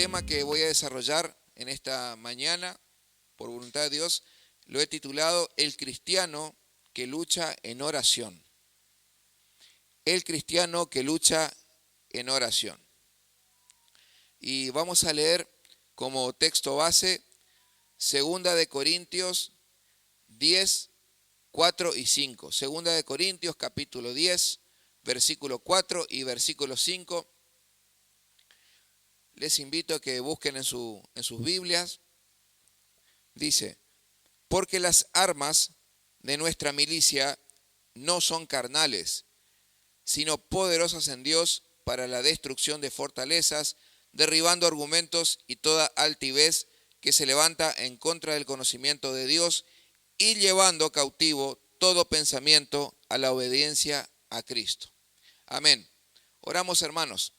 tema que voy a desarrollar en esta mañana, por voluntad de Dios, lo he titulado El cristiano que lucha en oración. El cristiano que lucha en oración. Y vamos a leer como texto base 2 de Corintios 10, 4 y 5. 2 de Corintios capítulo 10, versículo 4 y versículo 5. Les invito a que busquen en sus Biblias. Dice, porque las armas de nuestra milicia no son carnales, sino poderosas en Dios para la destrucción de fortalezas, derribando argumentos y toda altivez que se levanta en contra del conocimiento de Dios y llevando cautivo todo pensamiento a la obediencia a Cristo. Amén. Oramos, hermanos.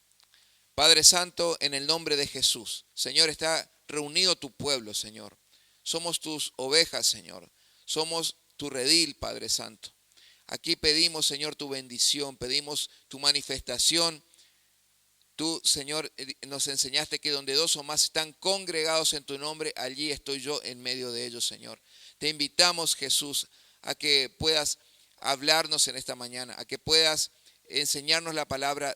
Padre Santo, en el nombre de Jesús, Señor, está reunido tu pueblo, Señor. Somos tus ovejas, Señor. Somos tu redil, Padre Santo. Aquí pedimos, Señor, tu bendición, pedimos tu manifestación. Tú, Señor, nos enseñaste que donde dos o más están congregados en tu nombre, allí estoy yo en medio de ellos, Señor. Te invitamos, Jesús, a que puedas hablarnos en esta mañana, a que puedas enseñarnos la palabra,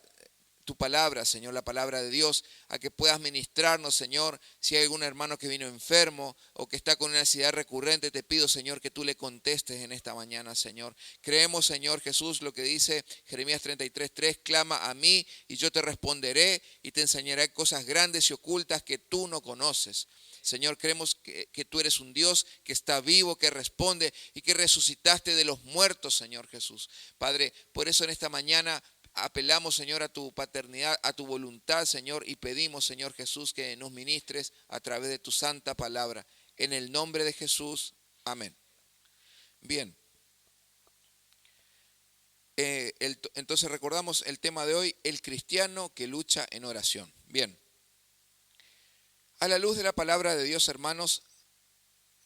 tu palabra, Señor, la palabra de Dios, a que puedas ministrarnos, Señor. Si hay algún hermano que vino enfermo o que está con una necesidad recurrente, te pido, Señor, que tú le contestes en esta mañana, Señor. Creemos, Señor Jesús, lo que dice Jeremías 33:3, clama a mí y yo te responderé y te enseñaré cosas grandes y ocultas que tú no conoces. Señor, creemos que tú eres un Dios que está vivo, que responde y que resucitaste de los muertos, Señor Jesús. Padre, por eso en esta mañana apelamos, Señor, a tu paternidad, a tu voluntad, Señor, y pedimos, Señor Jesús, que nos ministres a través de tu santa palabra. En el nombre de Jesús, amén. Bien. Entonces recordamos el tema de hoy, el cristiano que lucha en oración. Bien. A la luz de la palabra de Dios, hermanos,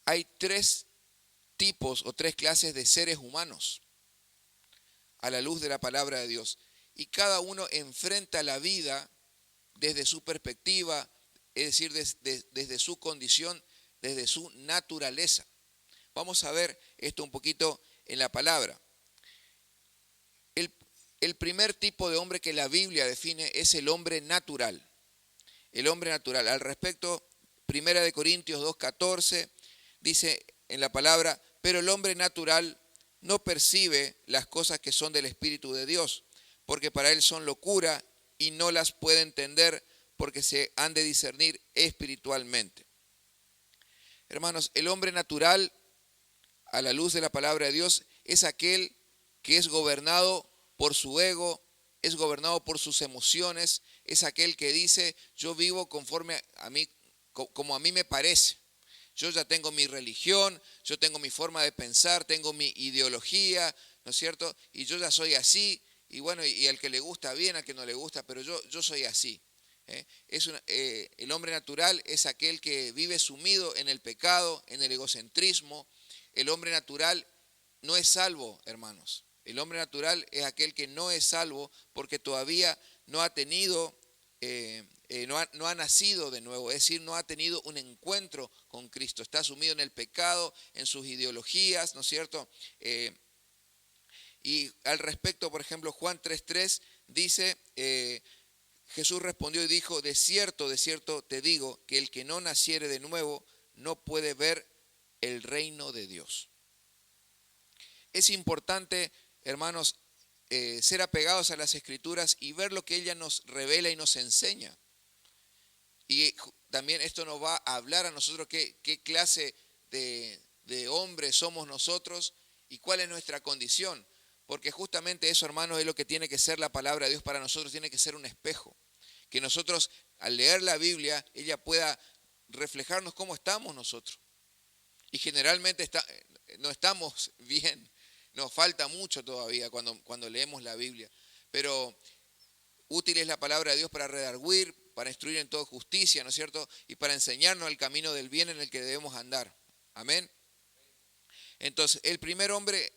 hay tres tipos o tres clases de seres humanos. A la luz de la palabra de Dios. Y cada uno enfrenta la vida desde su perspectiva, es decir, desde su condición, desde su naturaleza. Vamos a ver esto un poquito en la palabra. El primer tipo de hombre que la Biblia define es el hombre natural. El hombre natural. Al respecto, 1 de Corintios 2:14 dice en la palabra, pero el hombre natural no percibe las cosas que son del Espíritu de Dios, porque para él son locura y no las puede entender porque se han de discernir espiritualmente. Hermanos, el hombre natural, a la luz de la palabra de Dios, es aquel que es gobernado por su ego, es gobernado por sus emociones, es aquel que dice, yo vivo conforme a mí, como a mí me parece. Yo ya tengo mi religión, yo tengo mi forma de pensar, tengo mi ideología, ¿no es cierto? Y yo ya soy así. Y bueno, y al que le gusta bien, al que no le gusta, pero yo soy así. El hombre natural es aquel que vive sumido en el pecado, en el egocentrismo. El hombre natural no es salvo, hermanos. El hombre natural es aquel que no es salvo porque todavía no ha tenido, no ha nacido de nuevo, es decir, no ha tenido un encuentro con Cristo. Está sumido en el pecado, en sus ideologías, ¿no es cierto? Y al respecto, por ejemplo, Juan 3:3 dice, Jesús respondió y dijo, de cierto te digo, que el que no naciere de nuevo no puede ver el reino de Dios. Es importante, hermanos, ser apegados a las Escrituras y ver lo que ella nos revela y nos enseña. Y también esto nos va a hablar a nosotros qué clase de hombres somos nosotros y cuál es nuestra condición. Porque justamente eso, hermanos, es lo que tiene que ser la palabra de Dios para nosotros, tiene que ser un espejo. Que nosotros, al leer la Biblia, ella pueda reflejarnos cómo estamos nosotros. Y generalmente no estamos bien, nos falta mucho todavía cuando leemos la Biblia. Pero útil es la palabra de Dios para redarguir, para instruir en toda justicia, ¿no es cierto? Y para enseñarnos el camino del bien en el que debemos andar. Amén. Entonces, el primer hombre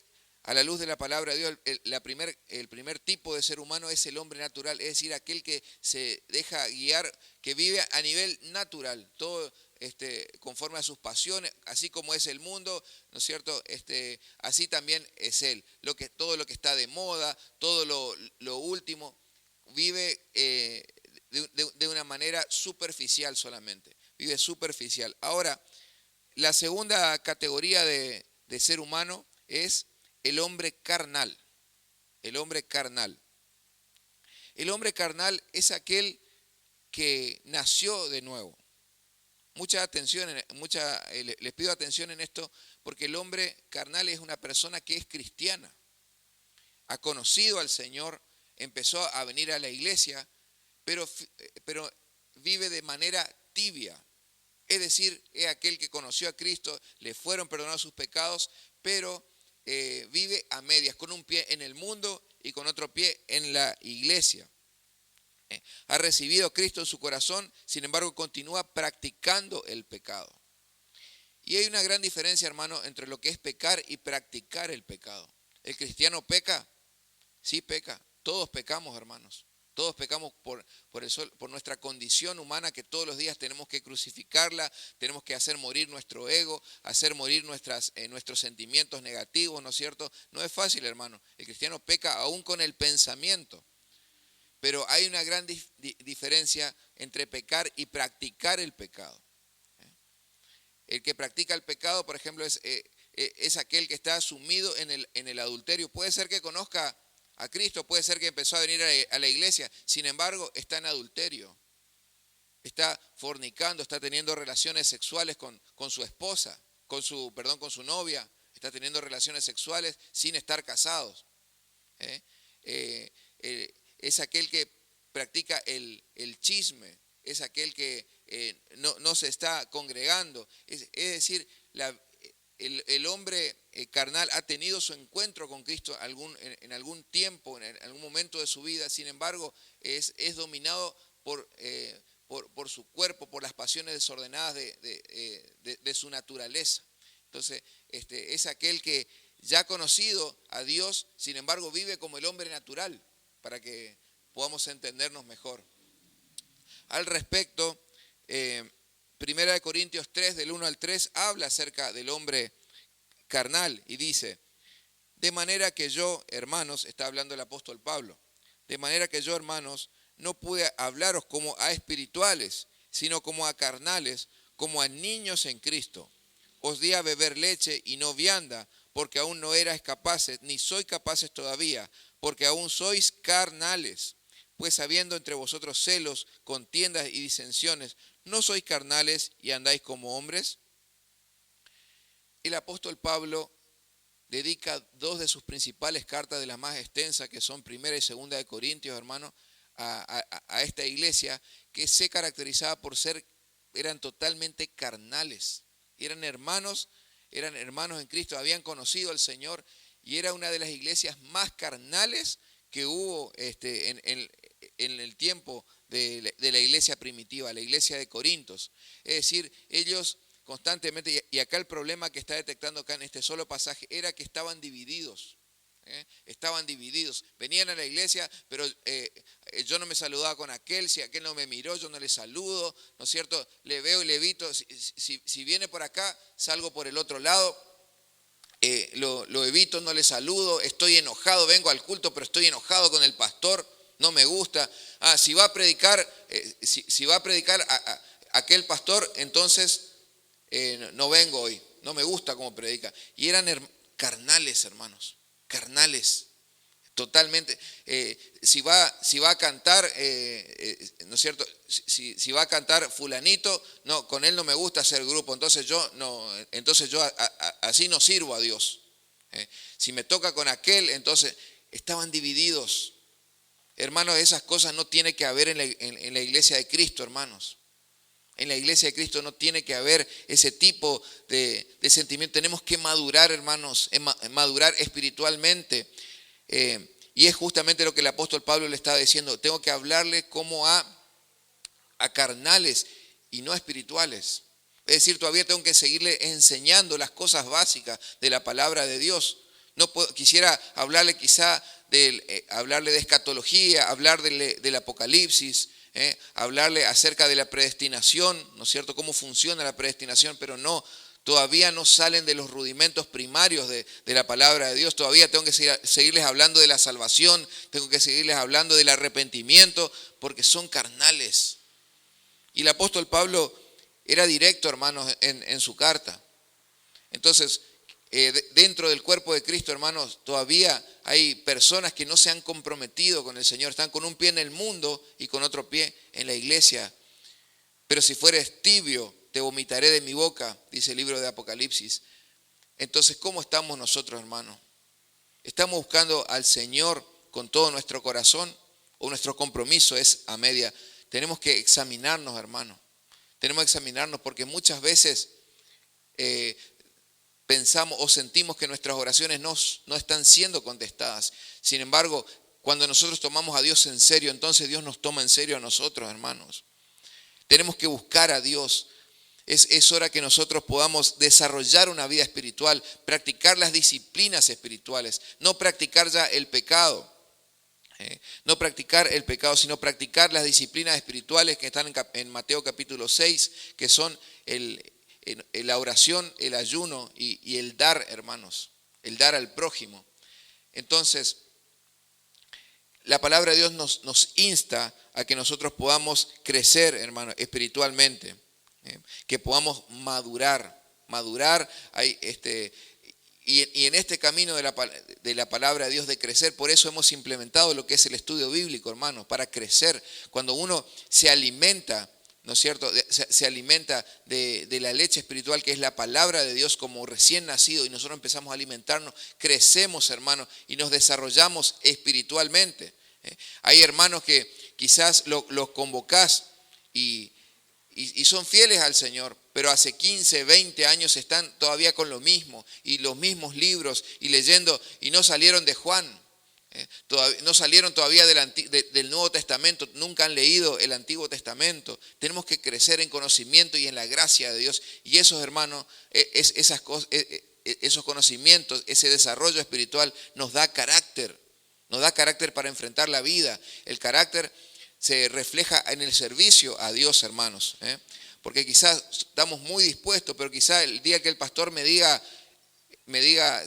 A la luz de la palabra de Dios, el primer tipo de ser humano es el hombre natural, es decir, aquel que se deja guiar, que vive a nivel natural, todo conforme a sus pasiones, así como es el mundo, ¿no es cierto? Así también es él. Todo lo que está de moda, todo lo último, vive de una manera superficial solamente, vive superficial. Ahora, la segunda categoría de ser humano es el hombre carnal. El hombre carnal. El hombre carnal es aquel que nació de nuevo. Mucha atención, les pido atención en esto, porque el hombre carnal es una persona que es cristiana, ha conocido al Señor, empezó a venir a la iglesia, pero vive de manera tibia. Es decir, es aquel que conoció a Cristo, le fueron perdonados sus pecados, pero vive a medias, con un pie en el mundo y con otro pie en la iglesia. Ha recibido a Cristo en su corazón, sin embargo continúa practicando el pecado. Y hay una gran diferencia, hermano, entre lo que es pecar y practicar el pecado. ¿El cristiano peca? Sí peca. Todos pecamos, hermanos. Todos pecamos por nuestra condición humana, que todos los días tenemos que crucificarla, tenemos que hacer morir nuestro ego, hacer morir nuestros sentimientos negativos, ¿no es cierto? No es fácil, hermano. El cristiano peca aún con el pensamiento. Pero hay una gran diferencia entre pecar y practicar el pecado. El que practica el pecado, por ejemplo, es aquel que está sumido en el adulterio. Puede ser que conozca a Cristo, puede ser que empezó a venir a la iglesia, sin embargo está en adulterio, está fornicando, está teniendo relaciones sexuales con su esposa, con su novia, está teniendo relaciones sexuales sin estar casados. Es aquel que practica el chisme, es aquel que no se está congregando, es decir, el hombre carnal ha tenido su encuentro con Cristo en algún tiempo, en algún momento de su vida, sin embargo, es dominado por su cuerpo, por las pasiones desordenadas de su naturaleza. Entonces, es aquel que ya ha conocido a Dios, sin embargo, vive como el hombre natural, para que podamos entendernos mejor. Al respecto, 1 Corintios 3, del 1 al 3, habla acerca del hombre carnal y dice: de manera que yo, hermanos, está hablando el apóstol Pablo, de manera que yo, hermanos, no pude hablaros como a espirituales, sino como a carnales, como a niños en Cristo. Os di a beber leche y no vianda, porque aún no erais capaces, ni sois capaces todavía, porque aún sois carnales. Pues habiendo entre vosotros celos, contiendas y disensiones, ¿no sois carnales y andáis como hombres? El apóstol Pablo dedica dos de sus principales cartas, de las más extensas, que son 1 y 2 de Corintios, hermano, a esta iglesia que se caracterizaba por eran totalmente carnales. Eran hermanos en Cristo, habían conocido al Señor, y era una de las iglesias más carnales que hubo en el tiempo de la iglesia primitiva, la iglesia de Corintios. Es decir, ellos constantemente, y acá el problema que está detectando acá en este solo pasaje era que estaban divididos. Estaban divididos, venían a la iglesia, pero yo no me saludaba con aquel, si aquel no me miró, yo no le saludo, ¿no es cierto? Le veo y le evito, si viene por acá, salgo por el otro lado, lo evito, no le saludo, estoy enojado, vengo al culto, pero estoy enojado con el pastor, no me gusta. Si va a predicar, si va a predicar a aquel pastor, entonces no vengo hoy, no me gusta cómo predica. Y eran carnales, hermanos. Carnales, totalmente. Si va a cantar, ¿no es cierto? Si va a cantar fulanito, no, con él no me gusta hacer grupo, entonces yo así no sirvo a Dios. Si me toca con aquel, entonces estaban divididos. Hermanos, esas cosas no tiene que haber en la iglesia de Cristo, hermanos. En la iglesia de Cristo no tiene que haber ese tipo de sentimiento. Tenemos que madurar, hermanos, madurar espiritualmente. Y es justamente lo que el apóstol Pablo le estaba diciendo. Tengo que hablarle como a carnales y no a espirituales. Es decir, todavía tengo que seguirle enseñando las cosas básicas de la palabra de Dios. Quisiera hablarle quizá hablarle de escatología, hablar del Apocalipsis, hablarle acerca de la predestinación, ¿no es cierto? Cómo funciona la predestinación, pero no, todavía no salen de los rudimentos primarios de la palabra de Dios. Todavía tengo que seguirles hablando de la salvación, tengo que seguirles hablando del arrepentimiento, porque son carnales. Y el apóstol Pablo era directo, hermanos, en su carta. Entonces, dentro del cuerpo de Cristo, hermanos, todavía hay personas que no se han comprometido con el Señor, están con un pie en el mundo y con otro pie en la iglesia. Pero si fueres tibio, te vomitaré de mi boca, dice el libro de Apocalipsis. Entonces, ¿cómo estamos nosotros, hermanos? ¿Estamos buscando al Señor con todo nuestro corazón o nuestro compromiso es a media? Tenemos que examinarnos, hermanos. Tenemos que examinarnos porque muchas veces pensamos o sentimos que nuestras oraciones no están siendo contestadas. Sin embargo, cuando nosotros tomamos a Dios en serio, entonces Dios nos toma en serio a nosotros, hermanos. Tenemos que buscar a Dios. Es hora que nosotros podamos desarrollar una vida espiritual, practicar las disciplinas espirituales, no practicar ya el pecado. No practicar el pecado, sino practicar las disciplinas espirituales que están en Mateo capítulo 6, que son la oración, el ayuno y el dar, hermanos, el dar al prójimo. Entonces, la palabra de Dios nos insta a que nosotros podamos crecer, hermanos, espiritualmente, que podamos madurar. Y en este camino de la palabra de Dios de crecer, por eso hemos implementado lo que es el estudio bíblico, hermanos, para crecer. Cuando uno se alimenta, ¿no es cierto? Se alimenta de la leche espiritual que es la palabra de Dios como recién nacido y nosotros empezamos a alimentarnos, crecemos, hermanos, y nos desarrollamos espiritualmente. Hay hermanos que quizás los convocás y son fieles al Señor, pero hace 15, 20 años están todavía con lo mismo y los mismos libros y leyendo y no salieron de Juan. No salieron todavía del Nuevo Testamento, nunca han leído el Antiguo Testamento. Tenemos que crecer en conocimiento y en la gracia de Dios. Y esos hermanos, esos conocimientos, ese desarrollo espiritual nos da carácter para enfrentar la vida. El carácter se refleja en el servicio a Dios, hermanos. Porque quizás estamos muy dispuestos, pero quizás el día que el pastor me diga,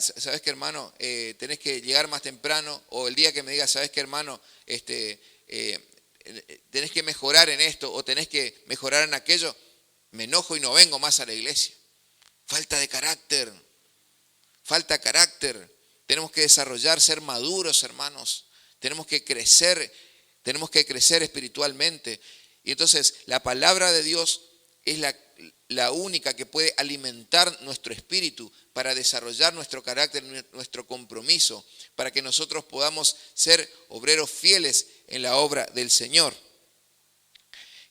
¿sabes qué, hermano? Tenés que llegar más temprano. O el día que me diga, ¿sabes qué, hermano? Tenés que mejorar en esto o tenés que mejorar en aquello. Me enojo y no vengo más a la iglesia. Falta de carácter. Falta carácter. Tenemos que desarrollar, ser maduros, hermanos. Tenemos que crecer espiritualmente. Y entonces la palabra de Dios es la única que puede alimentar nuestro espíritu para desarrollar nuestro carácter, nuestro compromiso, para que nosotros podamos ser obreros fieles en la obra del Señor.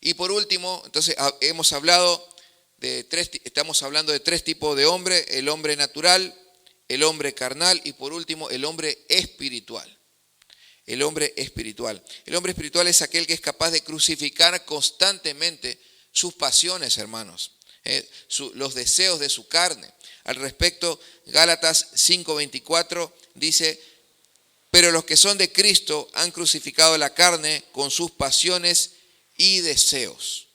Y por último, entonces estamos hablando de tres tipos de hombre: el hombre natural, el hombre carnal y por último el hombre espiritual. El hombre espiritual. El hombre espiritual es aquel que es capaz de crucificar constantemente sus pasiones, hermanos, los deseos de su carne. Al respecto, Gálatas 5:24 dice: pero los que son de Cristo han crucificado la carne con sus pasiones y deseos.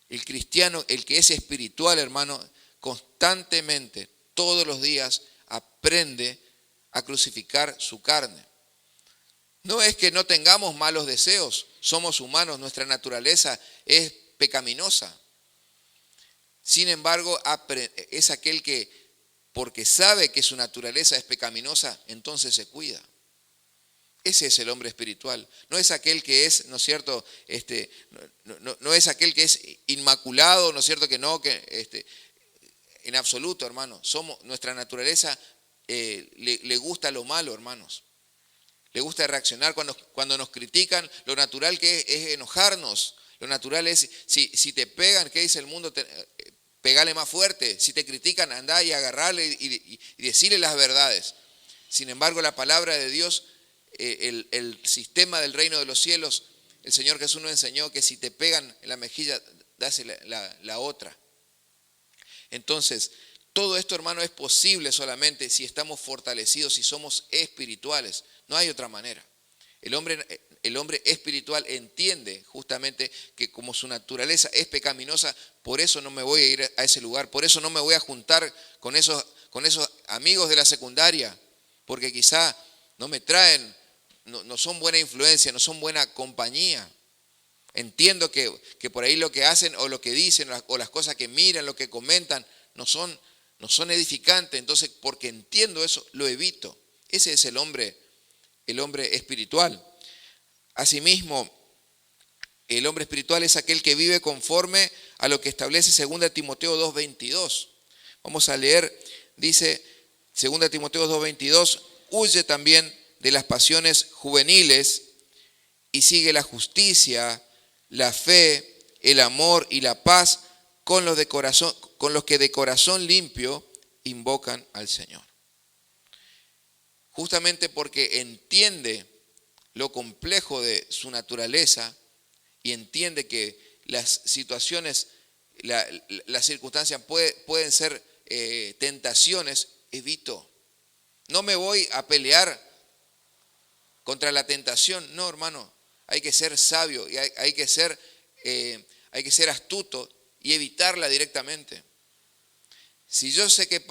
El cristiano, el que es espiritual, hermano, constantemente, todos los días, aprende a crucificar su carne. No es que no tengamos malos deseos, somos humanos, nuestra naturaleza es pecaminosa. Sin embargo, es aquel que, porque sabe que su naturaleza es pecaminosa, entonces se cuida. Ese es el hombre espiritual. No es aquel que es, ¿no es cierto? No es aquel que es inmaculado, ¿no es cierto? En absoluto, hermano. Nuestra naturaleza le gusta lo malo, hermanos. Le gusta reaccionar cuando nos critican. Lo natural que es enojarnos. Lo natural es, si te pegan, ¿qué dice el mundo? Pegale más fuerte. Si te critican, andá y agarrarle y decirle las verdades. Sin embargo, la palabra de Dios, el sistema del reino de los cielos, el Señor Jesús nos enseñó que si te pegan en la mejilla, dásela la otra. Entonces, Todo esto, hermano, es posible solamente si estamos fortalecidos, si somos espirituales. No hay otra manera. El hombre espiritual entiende justamente que como su naturaleza es pecaminosa, por eso no me voy a ir a ese lugar, por eso no me voy a juntar con esos amigos de la secundaria, porque quizá no me traen, no son buena influencia, no son buena compañía. Entiendo que por ahí lo que hacen o lo que dicen o las cosas que miran, lo que comentan, no son edificantes. Entonces, porque entiendo eso, lo evito. Ese es el hombre espiritual. Asimismo, el hombre espiritual es aquel que vive conforme a lo que establece 2 Timoteo 2:22. Vamos a leer, dice 2 Timoteo 2:22, huye también de las pasiones juveniles y sigue la justicia, la fe, el amor y la paz con los que de corazón limpio invocan al Señor. Justamente porque entiende lo complejo de su naturaleza y entiende que las situaciones, las circunstancias pueden ser tentaciones, evito. No me voy a pelear contra la tentación, no, hermano. Hay que ser sabio y hay que ser astuto y evitarla directamente. Si yo sé que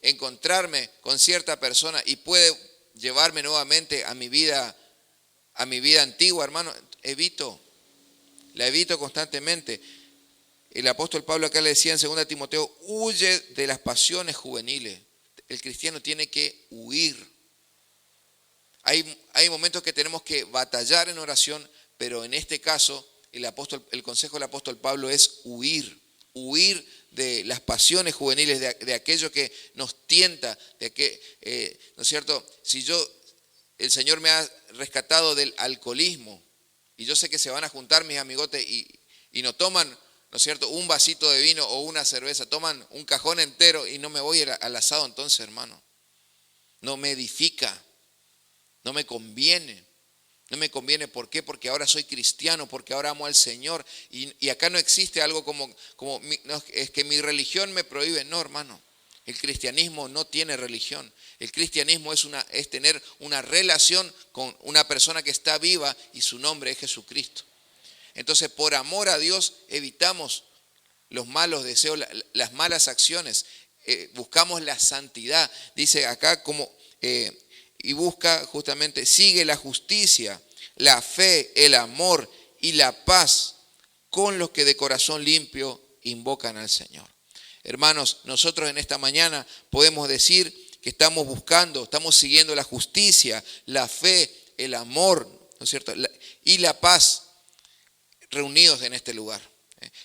encontrarme con cierta persona y puede llevarme nuevamente a mi vida antigua, hermano, la evito constantemente. El apóstol Pablo acá le decía en 2 Timoteo, huye de las pasiones juveniles. El cristiano tiene que huir. Hay momentos que tenemos que batallar en oración, pero en este caso el consejo del apóstol Pablo es huir de las pasiones juveniles, de aquello que nos tienta, ¿no es cierto? Si el Señor me ha rescatado del alcoholismo y yo sé que se van a juntar mis amigotes y no toman, ¿no es cierto?, un vasito de vino o una cerveza, toman un cajón entero y no me voy al asado, entonces, hermano, no me edifica. No me conviene. No me conviene, ¿por qué? Porque ahora soy cristiano, porque ahora amo al Señor. Y acá no existe algo como no, es que mi religión me prohíbe. No, hermano. El cristianismo no tiene religión. El cristianismo es tener una relación con una persona que está viva y su nombre es Jesucristo. Entonces, por amor a Dios, evitamos los malos deseos, las malas acciones. Buscamos la santidad. Dice acá y busca justamente, sigue la justicia, la fe, el amor y la paz con los que de corazón limpio invocan al Señor. Hermanos, nosotros en esta mañana podemos decir que estamos siguiendo la justicia, la fe, el amor, ¿no es cierto?, y la paz reunidos en este lugar.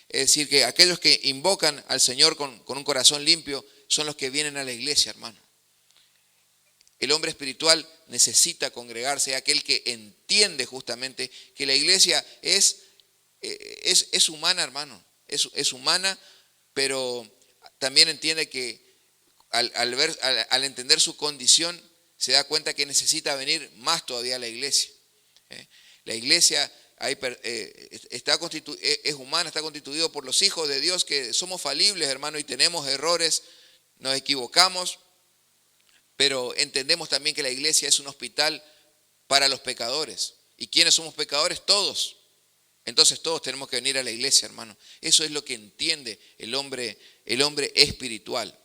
Es decir, que aquellos que invocan al Señor con un corazón limpio son los que vienen a la iglesia, hermano. El hombre espiritual necesita congregarse, es aquel que entiende justamente que la iglesia es humana, hermano. Es humana, pero también entiende que al entender su condición, se da cuenta que necesita venir más todavía a la iglesia. La iglesia es humana, está constituido por los hijos de Dios, que somos falibles, hermano, y tenemos errores, nos equivocamos. Pero entendemos también que la iglesia es un hospital para los pecadores. ¿Y quiénes somos pecadores? Todos. Entonces todos tenemos que venir a la iglesia, hermano. Eso es lo que entiende el hombre espiritual.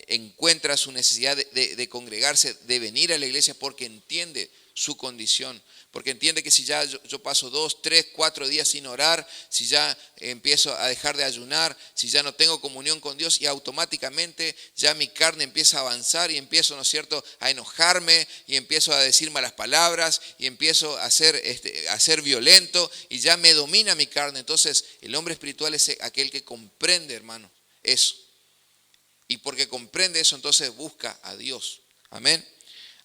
Encuentra su necesidad de congregarse, de venir a la iglesia porque entiende su condición. Porque entiende que si ya yo paso 2, 3, 4 días sin orar, si ya empiezo a dejar de ayunar, si ya no tengo comunión con Dios y automáticamente ya mi carne empieza a avanzar y empiezo, ¿no es cierto?, a enojarme y empiezo a decir malas palabras y empiezo a ser violento y ya me domina mi carne. Entonces el hombre espiritual es aquel que comprende, hermano, eso. Y porque comprende eso, entonces busca a Dios. Amén.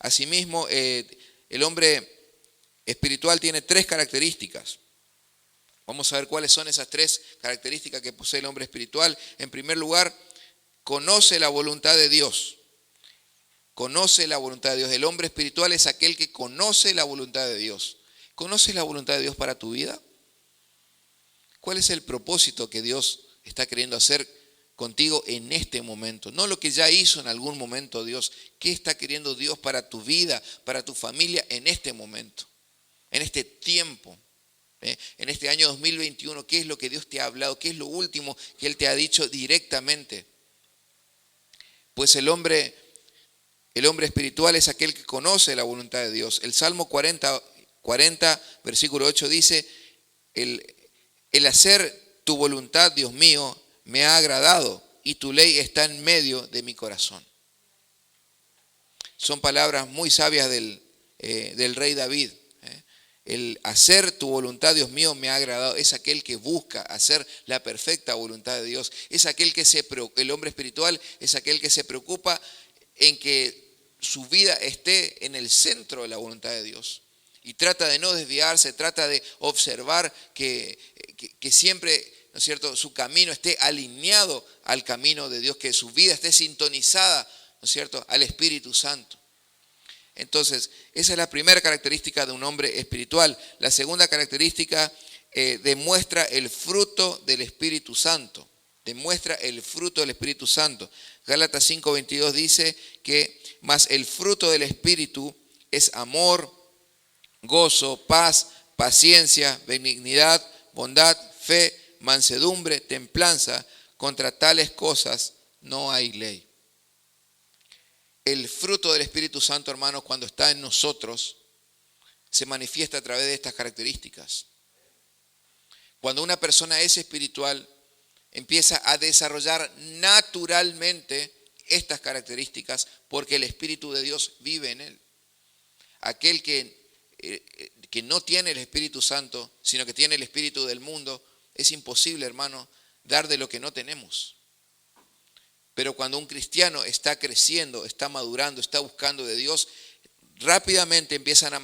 Asimismo, el hombre espiritual tiene 3 características. Vamos a ver cuáles son esas 3 características que posee el hombre espiritual. En primer lugar, conoce la voluntad de Dios. Conoce la voluntad de Dios. El hombre espiritual es aquel que conoce la voluntad de Dios. ¿Conoces la voluntad de Dios para tu vida? ¿Cuál es el propósito que Dios está queriendo hacer contigo en este momento. No lo que ya hizo en algún momento Dios. ¿Qué está queriendo Dios para tu vida, para tu familia en este momento? En este tiempo. En este año 2021, ¿qué es lo que Dios te ha hablado? ¿Qué es lo último que Él te ha dicho directamente? Pues el hombre espiritual es aquel que conoce la voluntad de Dios. El Salmo 40, versículo 8 dice, el hacer tu voluntad, Dios mío, me ha agradado y tu ley está en medio de mi corazón. Son palabras muy sabias del rey David. El hacer tu voluntad, Dios mío, me ha agradado. Es aquel que busca hacer la perfecta voluntad de Dios. Es aquel que el hombre espiritual es aquel que se preocupa en que su vida esté en el centro de la voluntad de Dios. Y trata de no desviarse, trata de observar que siempre, ¿no es cierto?, su camino esté alineado al camino de Dios, que su vida esté sintonizada, ¿no es cierto?, al Espíritu Santo. Entonces, esa es la primera característica de un hombre espiritual. La segunda característica demuestra el fruto del Espíritu Santo. Demuestra el fruto del Espíritu Santo. Gálatas 5:22 dice que más el fruto del Espíritu es amor, gozo, paz, paciencia, benignidad, bondad, fe, mansedumbre, templanza. Contra tales cosas no hay ley. El fruto del Espíritu Santo, hermanos, cuando está en nosotros, se manifiesta a través de estas características. Cuando una persona es espiritual, empieza a desarrollar naturalmente estas características porque el Espíritu de Dios vive en él. Aquel que no tiene el Espíritu Santo, sino que tiene el espíritu del mundo, es imposible, hermano, dar de lo que no tenemos. Pero cuando un cristiano está creciendo, está madurando, está buscando de Dios, rápidamente empiezan a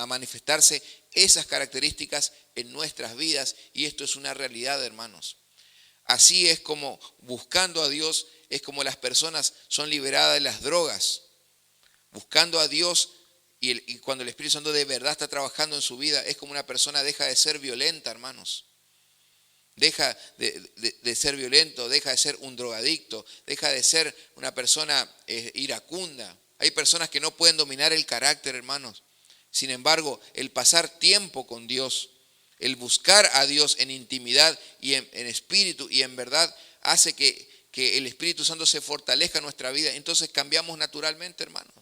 manifestarse esas características en nuestras vidas, y esto es una realidad, hermanos. Así es como buscando a Dios, es como las personas son liberadas de las drogas. Buscando a Dios, y cuando el Espíritu Santo de verdad está trabajando en su vida, es como una persona deja de ser violenta, hermanos. Deja de ser violento, deja de ser un drogadicto, deja de ser una persona iracunda. Hay personas que no pueden dominar el carácter, hermanos. Sin embargo, el pasar tiempo con Dios, el buscar a Dios en intimidad y en espíritu y en verdad, hace que el Espíritu Santo se fortalezca en nuestra vida. Entonces cambiamos naturalmente, hermanos.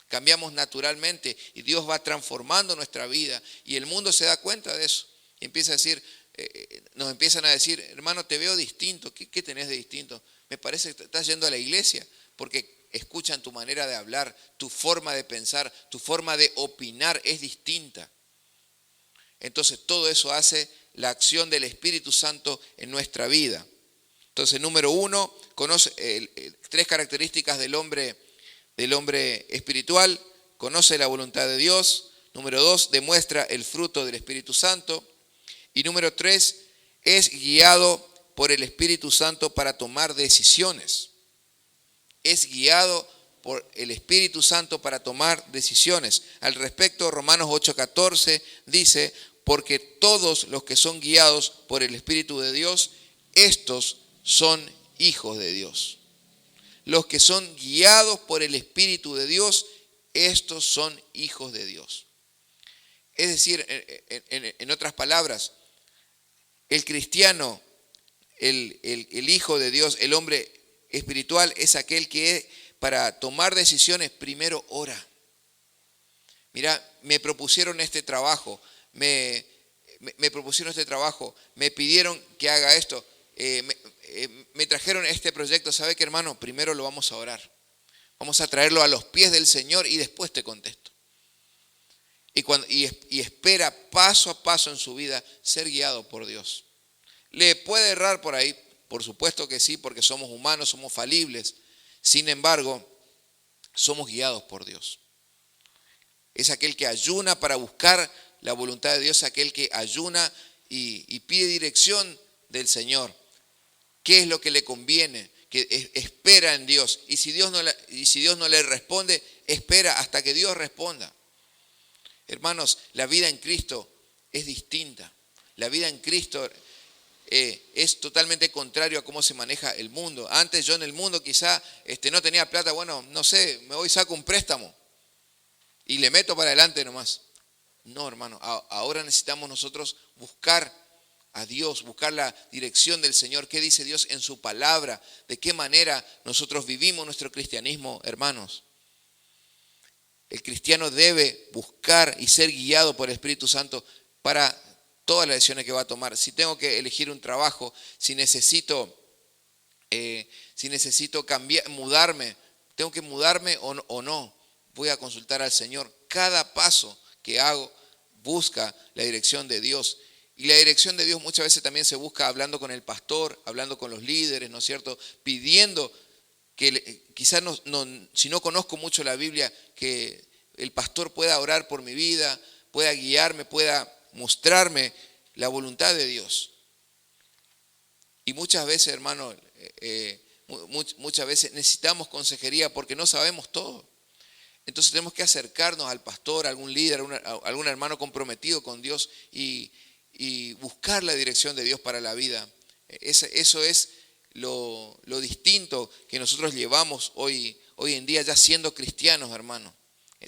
Cambiamos naturalmente y Dios va transformando nuestra vida. Y el mundo se da cuenta de eso. Y empieza a decir, nos empiezan a decir, hermano, te veo distinto. ¿Qué tenés de distinto? Me parece que estás yendo a la iglesia, porque escuchan tu manera de hablar, tu forma de pensar, tu forma de opinar es distinta. Entonces todo eso hace la acción del Espíritu Santo en nuestra vida. Entonces, número 1, conoce 3 características del hombre espiritual. Conoce la voluntad de Dios. Número 2, demuestra el fruto del Espíritu Santo. Y número 3, es guiado por el Espíritu Santo para tomar decisiones. Es guiado por el Espíritu Santo para tomar decisiones. Al respecto, Romanos 8:14 dice, porque todos los que son guiados por el Espíritu de Dios, estos son hijos de Dios. Los que son guiados por el Espíritu de Dios, estos son hijos de Dios. Es decir, en otras palabras, el cristiano, el hijo de Dios, el hombre espiritual es aquel que para tomar decisiones primero ora. Mira, me propusieron este trabajo, me pidieron que haga esto, me trajeron este proyecto. ¿Sabe qué, hermano? Primero lo vamos a orar. Vamos a traerlo a los pies del Señor y después te contesto. Y espera paso a paso en su vida ser guiado por Dios. ¿Le puede errar por ahí? Por supuesto que sí, porque somos humanos, somos falibles. Sin embargo, somos guiados por Dios. Es aquel que ayuna para buscar la voluntad de Dios, aquel que ayuna y pide dirección del Señor. ¿Qué es lo que le conviene? Que espera en Dios. Y si Dios no le responde, espera hasta que Dios responda. Hermanos, la vida en Cristo es distinta. La vida en Cristo es totalmente contrario a cómo se maneja el mundo. Antes yo en el mundo quizá no tenía plata, bueno, no sé, me voy y saco un préstamo y le meto para adelante nomás. No, hermano, ahora necesitamos nosotros buscar a Dios, buscar la dirección del Señor. ¿Qué dice Dios en su palabra? ¿De qué manera nosotros vivimos nuestro cristianismo, hermanos? El cristiano debe buscar y ser guiado por el Espíritu Santo para todas las decisiones que va a tomar. Si tengo que elegir un trabajo, si necesito cambiar, mudarme, tengo que mudarme o no, voy a consultar al Señor. Cada paso que hago busca la dirección de Dios. Y la dirección de Dios muchas veces también se busca hablando con el pastor, hablando con los líderes, ¿no es cierto? Pidiendo que quizás si no conozco mucho la Biblia, que el pastor pueda orar por mi vida, pueda guiarme, pueda mostrarme la voluntad de Dios. Y muchas veces, hermano, muchas veces necesitamos consejería porque no sabemos todo. Entonces tenemos que acercarnos al pastor, a algún líder, a algún hermano comprometido con Dios y buscar la dirección de Dios para la vida. Eso es lo distinto que nosotros llevamos hoy en día ya siendo cristianos, hermanos.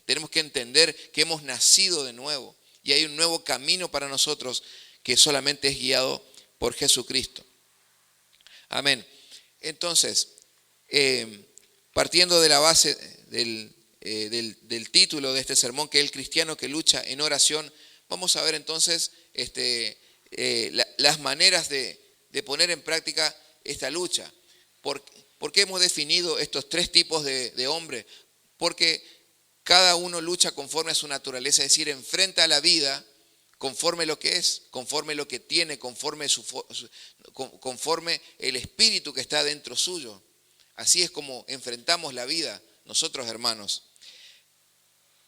Tenemos que entender que hemos nacido de nuevo y hay un nuevo camino para nosotros que solamente es guiado por Jesucristo. Amén. Entonces, partiendo de la base del título de este sermón, que es el cristiano que lucha en oración, vamos a ver entonces las maneras de poner en práctica esta lucha. ¿Por qué hemos definido estos tres tipos de hombre? Porque cada uno lucha conforme a su naturaleza, es decir, enfrenta a la vida conforme lo que es, conforme lo que tiene, conforme el espíritu que está dentro suyo. Así es como enfrentamos la vida nosotros, hermanos.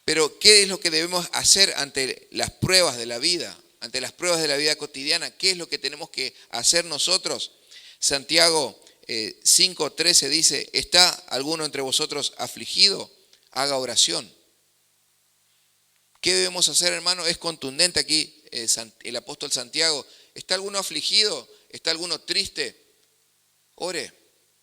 Pero ¿qué es lo que debemos hacer ante las pruebas de la vida? Ante las pruebas de la vida cotidiana, ¿qué es lo que tenemos que hacer nosotros? Santiago 5:13 dice, ¿está alguno entre vosotros afligido? Haga oración. ¿Qué debemos hacer, hermano? Es contundente aquí el apóstol Santiago. ¿Está alguno afligido? ¿Está alguno triste? Ore.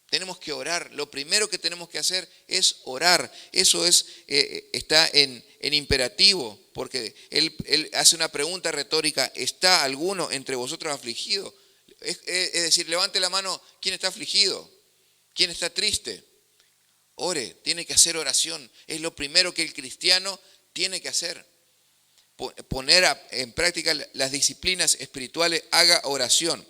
Tenemos que orar. Lo primero que tenemos que hacer es orar. Eso está en imperativo, porque él hace una pregunta retórica. ¿Está alguno entre vosotros afligido? Es decir, levante la mano. ¿Quién está afligido? ¿Quién está triste? Ore, tiene que hacer oración. Es lo primero que el cristiano tiene que hacer. Poner en práctica las disciplinas espirituales, haga oración.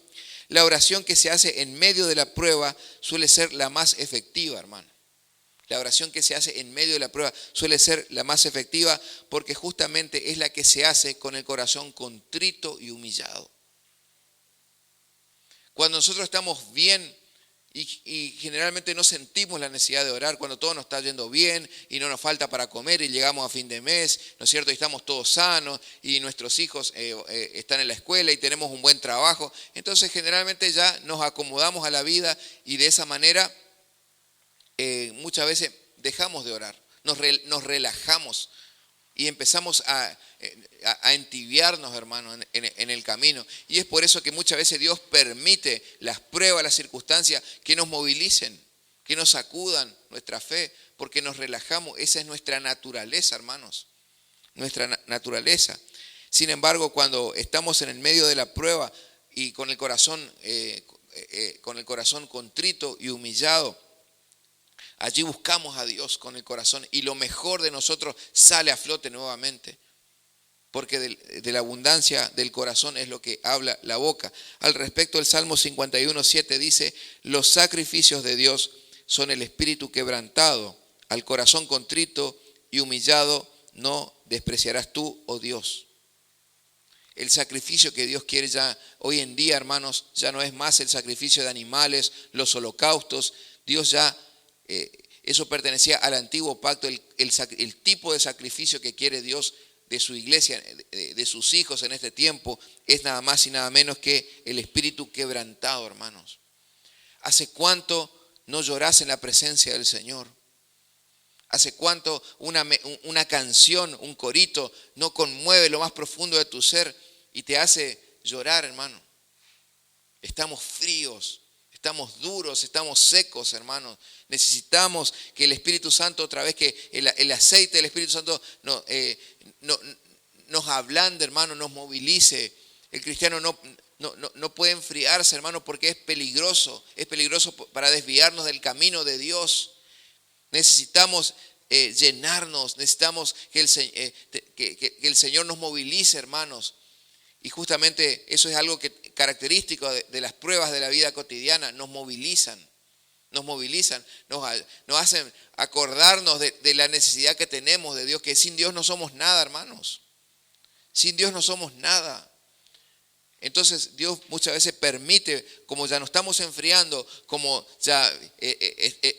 La oración que se hace en medio de la prueba suele ser la más efectiva, hermano. La oración que se hace en medio de la prueba suele ser la más efectiva porque justamente es la que se hace con el corazón contrito y humillado. Cuando nosotros estamos bien y generalmente no sentimos la necesidad de orar, cuando todo nos está yendo bien y no nos falta para comer y llegamos a fin de mes, ¿no es cierto? Y estamos todos sanos y nuestros hijos están en la escuela y tenemos un buen trabajo. Entonces generalmente ya nos acomodamos a la vida y de esa manera muchas veces dejamos de orar, nos relajamos y empezamos a entibiarnos, hermano, en el camino. Y es por eso que muchas veces Dios permite las pruebas, las circunstancias que nos movilicen, que nos sacudan nuestra fe, porque nos relajamos. Esa es nuestra naturaleza, hermanos, nuestra naturaleza. Sin embargo, cuando estamos en el medio de la prueba y con el corazón contrito y humillado, allí buscamos a Dios con el corazón y lo mejor de nosotros sale a flote nuevamente. Porque de la abundancia del corazón es lo que habla la boca. Al respecto, el Salmo 51:7 dice, los sacrificios de Dios son el espíritu quebrantado, al corazón contrito y humillado no despreciarás tú, oh Dios. El sacrificio que Dios quiere ya hoy en día, hermanos, ya no es más el sacrificio de animales, los holocaustos. Dios ya, eso pertenecía al antiguo pacto, el tipo de sacrificio que quiere Dios de su iglesia, de sus hijos en este tiempo, es nada más y nada menos que el espíritu quebrantado, hermanos. ¿Hace cuánto no llorás en la presencia del Señor? ¿Hace cuánto una canción, un corito, no conmueve lo más profundo de tu ser y te hace llorar, hermano? Estamos fríos, estamos duros, estamos secos, hermanos. Necesitamos que el Espíritu Santo, otra vez que el aceite del Espíritu Santo nos ablande, hermano, nos movilice. El cristiano no puede enfriarse, hermano, porque es peligroso para desviarnos del camino de Dios. Necesitamos llenarnos, necesitamos que el Señor nos movilice, hermanos. Y justamente eso es algo característico de las pruebas de la vida cotidiana. Nos movilizan, nos hacen acordarnos de la necesidad que tenemos de Dios, que sin Dios no somos nada, hermanos. Sin Dios no somos nada. Entonces Dios muchas veces permite, como ya nos estamos enfriando, como ya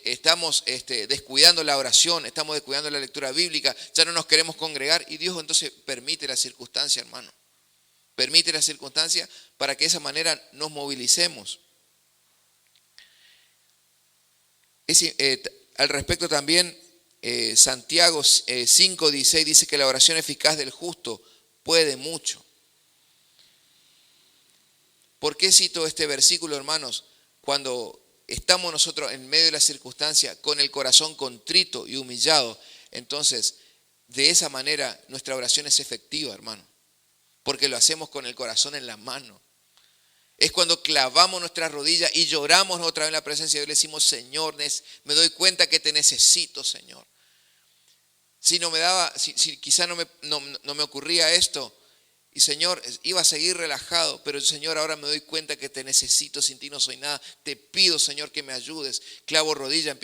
estamos descuidando la oración, estamos descuidando la lectura bíblica, ya no nos queremos congregar, y Dios entonces permite la circunstancia, hermano. Permite la circunstancia para que de esa manera nos movilicemos. Al respecto también, Santiago 5:16 dice que la oración eficaz del justo puede mucho. ¿Por qué cito este versículo, hermanos? Cuando estamos nosotros en medio de la circunstancia con el corazón contrito y humillado, entonces de esa manera nuestra oración es efectiva, hermano. Porque lo hacemos con el corazón en la mano. Es cuando clavamos nuestras rodillas y lloramos otra vez en la presencia de Dios y le decimos, Señor, me doy cuenta que te necesito, Señor. Si quizá no me ocurría esto, y Señor, iba a seguir relajado, pero Señor, ahora me doy cuenta que te necesito, sin ti no soy nada. Te pido, Señor, que me ayudes. Clavo rodilla,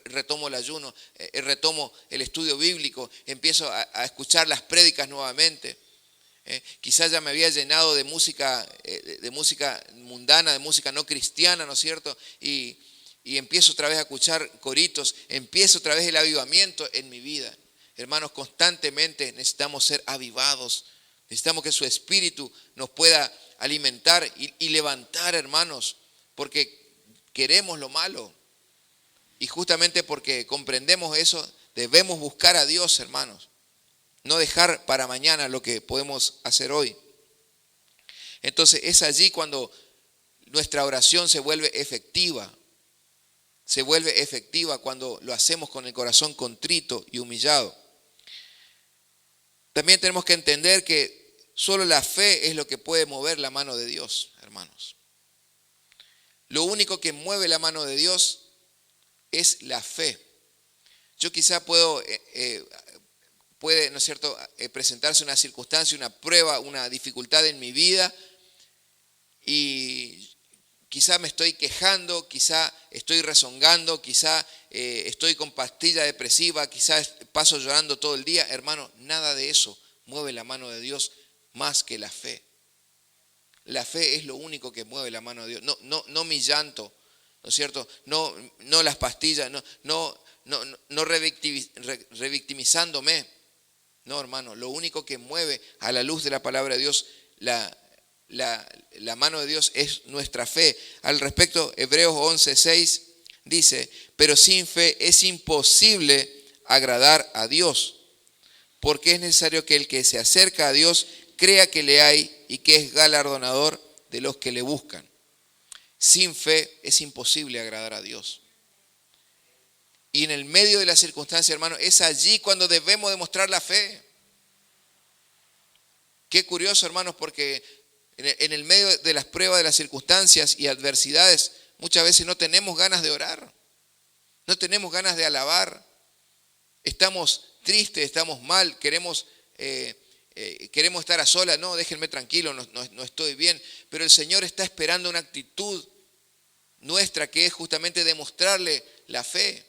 retomo el ayuno, retomo el estudio bíblico, empiezo a escuchar las prédicas nuevamente. Quizás ya me había llenado de música mundana, de música no cristiana, ¿no es cierto? Y empiezo otra vez a escuchar coritos, empiezo otra vez el avivamiento en mi vida. Hermanos, constantemente necesitamos ser avivados, necesitamos que su Espíritu nos pueda alimentar y levantar, hermanos, porque queremos lo malo. Y justamente porque comprendemos eso, debemos buscar a Dios, hermanos. No dejar para mañana lo que podemos hacer hoy. Entonces es allí cuando nuestra oración se vuelve efectiva. Se vuelve efectiva cuando lo hacemos con el corazón contrito y humillado. También tenemos que entender que solo la fe es lo que puede mover la mano de Dios, hermanos. Lo único que mueve la mano de Dios es la fe. Yo quizá puede, ¿no es cierto?, presentarse una circunstancia, una prueba, una dificultad en mi vida y quizá me estoy quejando, quizá estoy rezongando, quizá estoy con pastilla depresiva, quizá paso llorando todo el día. Hermano, nada de eso mueve la mano de Dios más que la fe. La fe es lo único que mueve la mano de Dios, no mi llanto, ¿no es cierto? No las pastillas, no revictimizándome. No, hermano, lo único que mueve a la luz de la palabra de Dios, la mano de Dios es nuestra fe. Al respecto, Hebreos 11:6 dice, pero sin fe es imposible agradar a Dios, porque es necesario que el que se acerca a Dios crea que le hay y que es galardonador de los que le buscan. Sin fe es imposible agradar a Dios. Y en el medio de la circunstancia, hermano, es allí cuando debemos demostrar la fe. Qué curioso, hermanos, porque en el medio de las pruebas, de las circunstancias y adversidades, muchas veces no tenemos ganas de orar, no tenemos ganas de alabar, estamos tristes, estamos mal, queremos estar a solas, no, déjenme tranquilo, no estoy bien, pero el Señor está esperando una actitud nuestra que es justamente demostrarle la fe.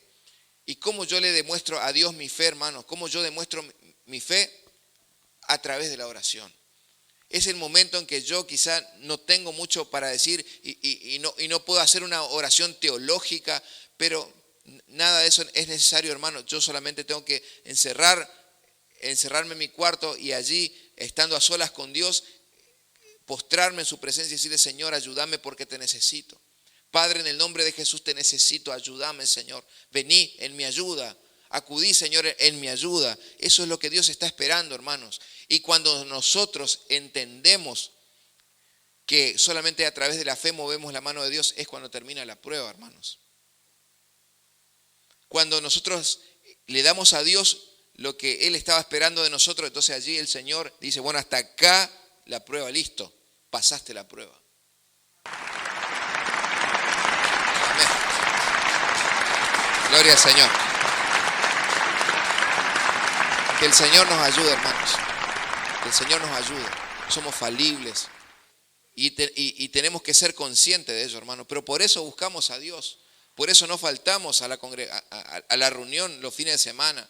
¿Y cómo yo le demuestro a Dios mi fe, hermanos? ¿Cómo yo demuestro mi fe? A través de la oración. Es el momento en que yo quizá no tengo mucho para decir y no puedo hacer una oración teológica, pero nada de eso es necesario, hermano. Yo solamente tengo que encerrarme en mi cuarto y allí, estando a solas con Dios, postrarme en su presencia y decirle, Señor, ayúdame porque te necesito. Padre, en el nombre de Jesús te necesito, ayúdame, Señor. Vení en mi ayuda. Acudí, Señor, en mi ayuda. Eso es lo que Dios está esperando, hermanos. Y cuando nosotros entendemos que solamente a través de la fe movemos la mano de Dios es cuando termina la prueba, hermanos. Cuando nosotros le damos a Dios lo que Él estaba esperando de nosotros, entonces allí el Señor dice, bueno, hasta acá la prueba, listo, pasaste la prueba. Amén. Gloria al Señor. Que el Señor nos ayude, hermanos. Que el Señor nos ayude. Somos falibles y tenemos que ser conscientes de ello, hermanos. Pero por eso buscamos a Dios. Por eso no faltamos a la reunión los fines de semana.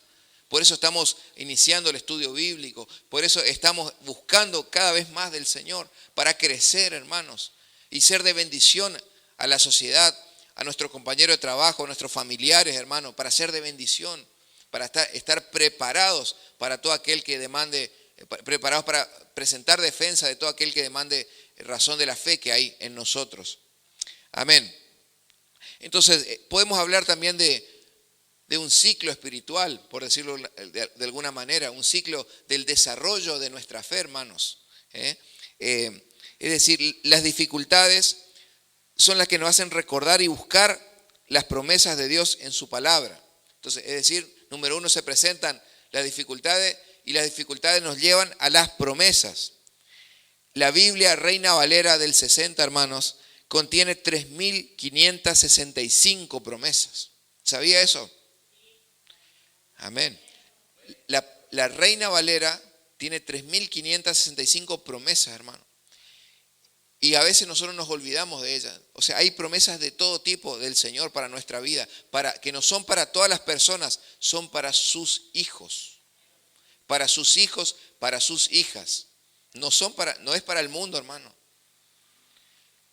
Por eso estamos iniciando el estudio bíblico. Por eso estamos buscando cada vez más del Señor para crecer, hermanos, y ser de bendición a la sociedad, a nuestros compañeros de trabajo, a nuestros familiares, hermanos, para ser de bendición, para estar preparados para todo aquel que demande, preparados para presentar defensa de todo aquel que demande razón de la fe que hay en nosotros. Amén. Entonces, podemos hablar también de un ciclo espiritual, por decirlo de alguna manera, un ciclo del desarrollo de nuestra fe, hermanos. Es decir, las dificultades son las que nos hacen recordar y buscar las promesas de Dios en su palabra. Entonces, es decir, número uno, se presentan las dificultades y las dificultades nos llevan a las promesas. La Biblia Reina Valera del 60, hermanos, contiene 3.565 promesas. ¿Sabía eso? Amén. La Reina Valera tiene 3.565 promesas, hermano. Y a veces nosotros nos olvidamos de ellas. O sea, hay promesas de todo tipo del Señor para nuestra vida, que no son para todas las personas, son para sus hijos. Para sus hijos, para sus hijas. No es para el mundo, hermano.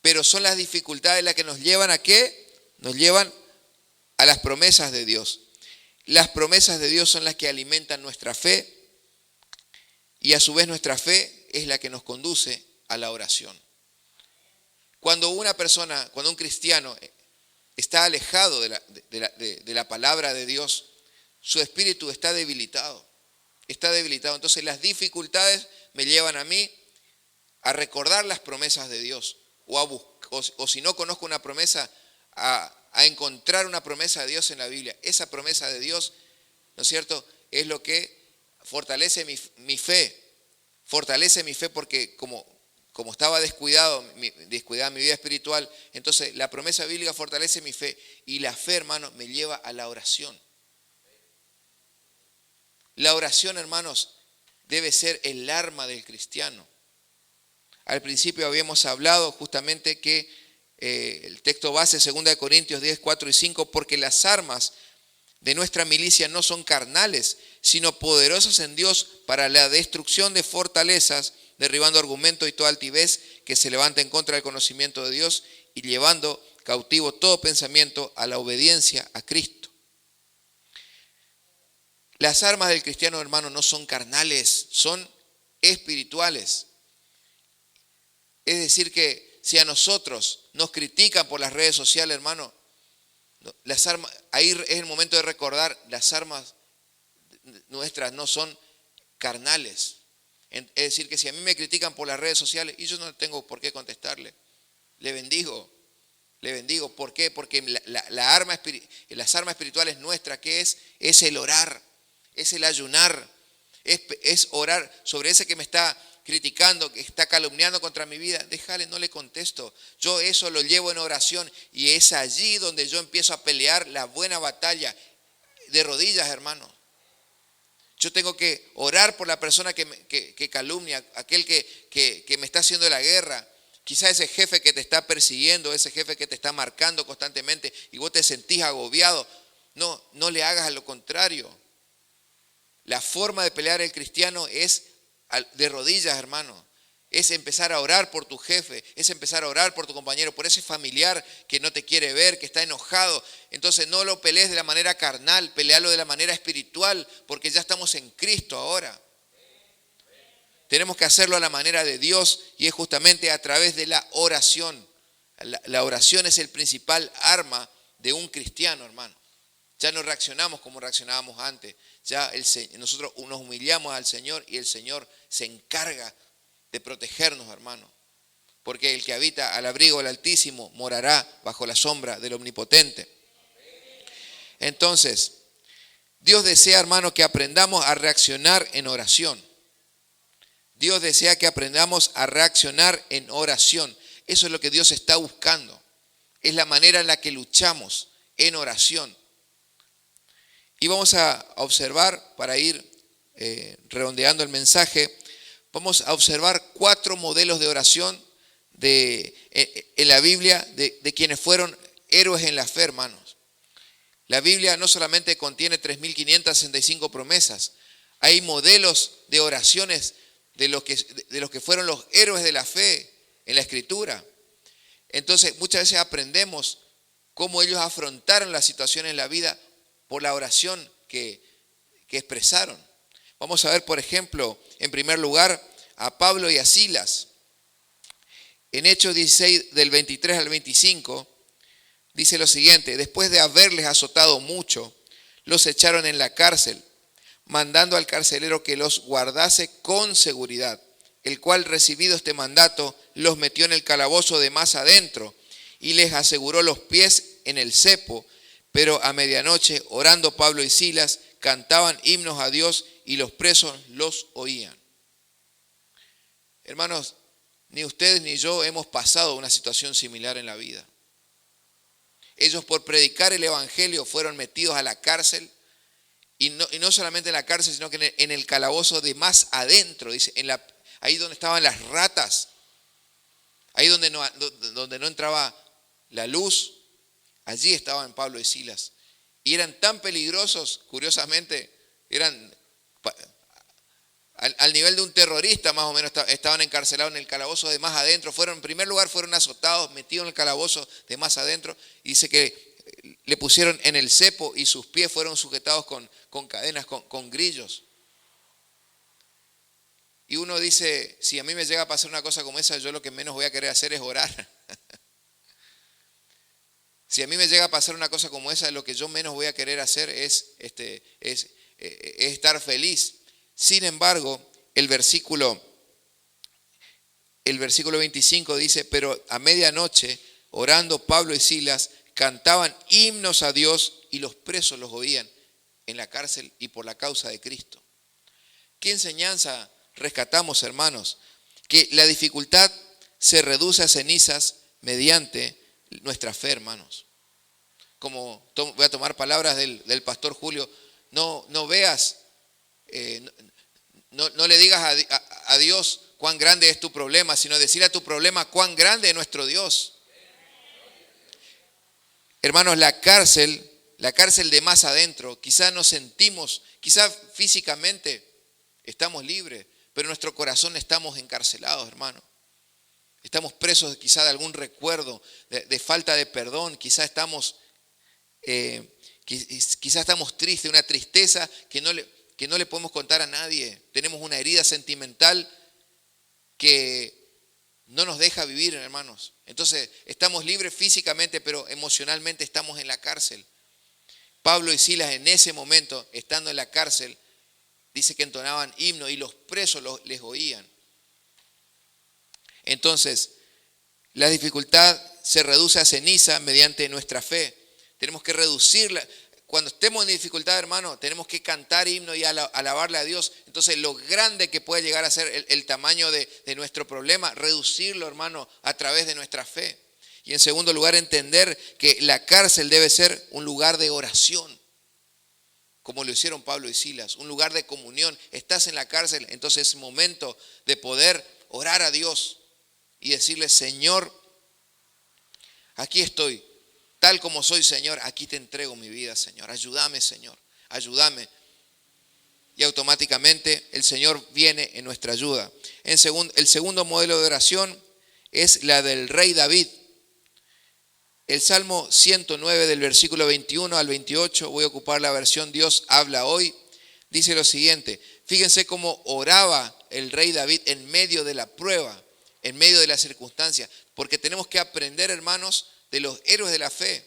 Pero son las dificultades las que nos llevan ¿a qué? Nos llevan a las promesas de Dios. Las promesas de Dios son las que alimentan nuestra fe y a su vez nuestra fe es la que nos conduce a la oración. Cuando un cristiano está alejado de la palabra de Dios, su espíritu está debilitado. Está debilitado. Entonces las dificultades me llevan a mí a recordar las promesas de Dios o si no conozco una promesa, a encontrar una promesa de Dios en la Biblia. Esa promesa de Dios, ¿no es cierto?, es lo que fortalece mi fe. Fortalece mi fe porque como estaba descuidada mi vida espiritual, entonces la promesa bíblica fortalece mi fe. Y la fe, hermano, me lleva a la oración. La oración, hermanos, debe ser el arma del cristiano. Al principio habíamos hablado justamente que el texto base, 2 Corintios 10, 4 y 5, porque las armas de nuestra milicia no son carnales, sino poderosas en Dios para la destrucción de fortalezas, derribando argumentos y toda altivez que se levanta en contra del conocimiento de Dios y llevando cautivo todo pensamiento a la obediencia a Cristo. Las armas del cristiano, hermano, no son carnales, son espirituales. Es decir que si a nosotros nos critican por las redes sociales, hermano, las armas, ahí es el momento de recordar, las armas nuestras no son carnales. Es decir, que si a mí me critican por las redes sociales y yo no tengo por qué contestarle, le bendigo. ¿Por qué? Porque las armas espirituales nuestras, ¿qué es? Es el orar, es el ayunar, es orar sobre ese que me está criticando, que está calumniando contra mi vida. Déjale, no le contesto. Yo eso lo llevo en oración y es allí donde yo empiezo a pelear la buena batalla de rodillas, hermano. Yo tengo que orar por la persona que calumnia, aquel que me está haciendo la guerra. Quizá ese jefe que te está persiguiendo, ese jefe que te está marcando constantemente y vos te sentís agobiado. No le hagas a lo contrario. La forma de pelear el cristiano es de rodillas, hermano. Es empezar a orar por tu jefe, es empezar a orar por tu compañero, por ese familiar que no te quiere ver, que está enojado. Entonces no lo pelees de la manera carnal, pelealo de la manera espiritual, porque ya estamos en Cristo ahora. Tenemos que hacerlo a la manera de Dios y es justamente a través de la oración. La oración es el principal arma de un cristiano, hermano. Ya no reaccionamos como reaccionábamos antes. Ya nosotros nos humillamos al Señor y el Señor se encarga de protegernos, hermano. porque el que habita al abrigo del Altísimo morará bajo la sombra del Omnipotente. Entonces, Dios desea, hermano, que aprendamos a reaccionar en oración. Dios desea que aprendamos a reaccionar en oración. Eso es lo que Dios está buscando. Es la manera en la que luchamos en oración. Y vamos a observar, para ir redondeando el mensaje, vamos a observar 4 modelos de oración en la Biblia de quienes fueron héroes en la fe, hermanos. La Biblia no solamente contiene 3.565 promesas, hay modelos de oraciones de los que fueron los héroes de la fe en la Escritura. Entonces, muchas veces aprendemos cómo ellos afrontaron las situaciones en la vida por la oración que expresaron. Vamos a ver, por ejemplo, en primer lugar, a Pablo y a Silas. En Hechos 16, del 23 al 25, dice lo siguiente: después de haberles azotado mucho, los echaron en la cárcel, mandando al carcelero que los guardase con seguridad, el cual, recibido este mandato, los metió en el calabozo de más adentro y les aseguró los pies en el cepo. Pero a medianoche, orando Pablo y Silas, cantaban himnos a Dios y los presos los oían. Hermanos, ni ustedes ni yo hemos pasado una situación similar en la vida. Ellos, por predicar el evangelio, fueron metidos a la cárcel, y no solamente en la cárcel, sino que en el calabozo de más adentro, dice, ahí donde estaban las ratas, ahí donde no entraba la luz, allí estaban Pablo y Silas. Y eran tan peligrosos, curiosamente, eran al nivel de un terrorista más o menos, estaban encarcelados en el calabozo de más adentro. En primer lugar fueron azotados, metidos en el calabozo de más adentro. Y dice que le pusieron en el cepo y sus pies fueron sujetados con cadenas, con grillos. Y uno dice, si a mí me llega a pasar una cosa como esa, yo lo que menos voy a querer hacer es orar. Si a mí me llega a pasar una cosa como esa, lo que yo menos voy a querer hacer es estar feliz. Sin embargo, el versículo 25 dice: pero a medianoche, orando Pablo y Silas, cantaban himnos a Dios y los presos los oían en la cárcel y por la causa de Cristo. ¿Qué enseñanza rescatamos, hermanos? Que la dificultad se reduce a cenizas mediante nuestra fe, hermanos. Como voy a tomar palabras del pastor Julio, no veas, no le digas a Dios cuán grande es tu problema, sino decir a tu problema cuán grande es nuestro Dios. Hermanos, la cárcel de más adentro, quizás nos sentimos, quizás físicamente estamos libres, pero en nuestro corazón estamos encarcelados, hermanos. Estamos presos quizás de algún recuerdo, de falta de perdón, quizás estamos tristes, una tristeza que no le podemos contar a nadie. Tenemos una herida sentimental que no nos deja vivir, hermanos. Entonces estamos libres físicamente, pero emocionalmente estamos en la cárcel. Pablo y Silas, en ese momento, estando en la cárcel, dice que entonaban himnos y los presos les oían. Entonces, la dificultad se reduce a ceniza mediante nuestra fe. Tenemos que reducirla. Cuando estemos en dificultad, hermano, tenemos que cantar himnos y alabarle a Dios. Entonces, lo grande que puede llegar a ser el tamaño de nuestro problema, reducirlo, hermano, a través de nuestra fe. Y en segundo lugar, entender que la cárcel debe ser un lugar de oración, como lo hicieron Pablo y Silas, un lugar de comunión. Estás en la cárcel, entonces es momento de poder orar a Dios y decirle: Señor, aquí estoy. Tal como soy, Señor, aquí te entrego mi vida, Señor. Ayúdame, Señor, ayúdame. Y automáticamente el Señor viene en nuestra ayuda. El segundo modelo de oración es la del rey David. El Salmo 109 del versículo 21 al 28, voy a ocupar la versión Dios habla hoy, dice lo siguiente: fíjense cómo oraba el rey David en medio de la prueba, en medio de la circunstancia, porque tenemos que aprender, hermanos, de los héroes de la fe,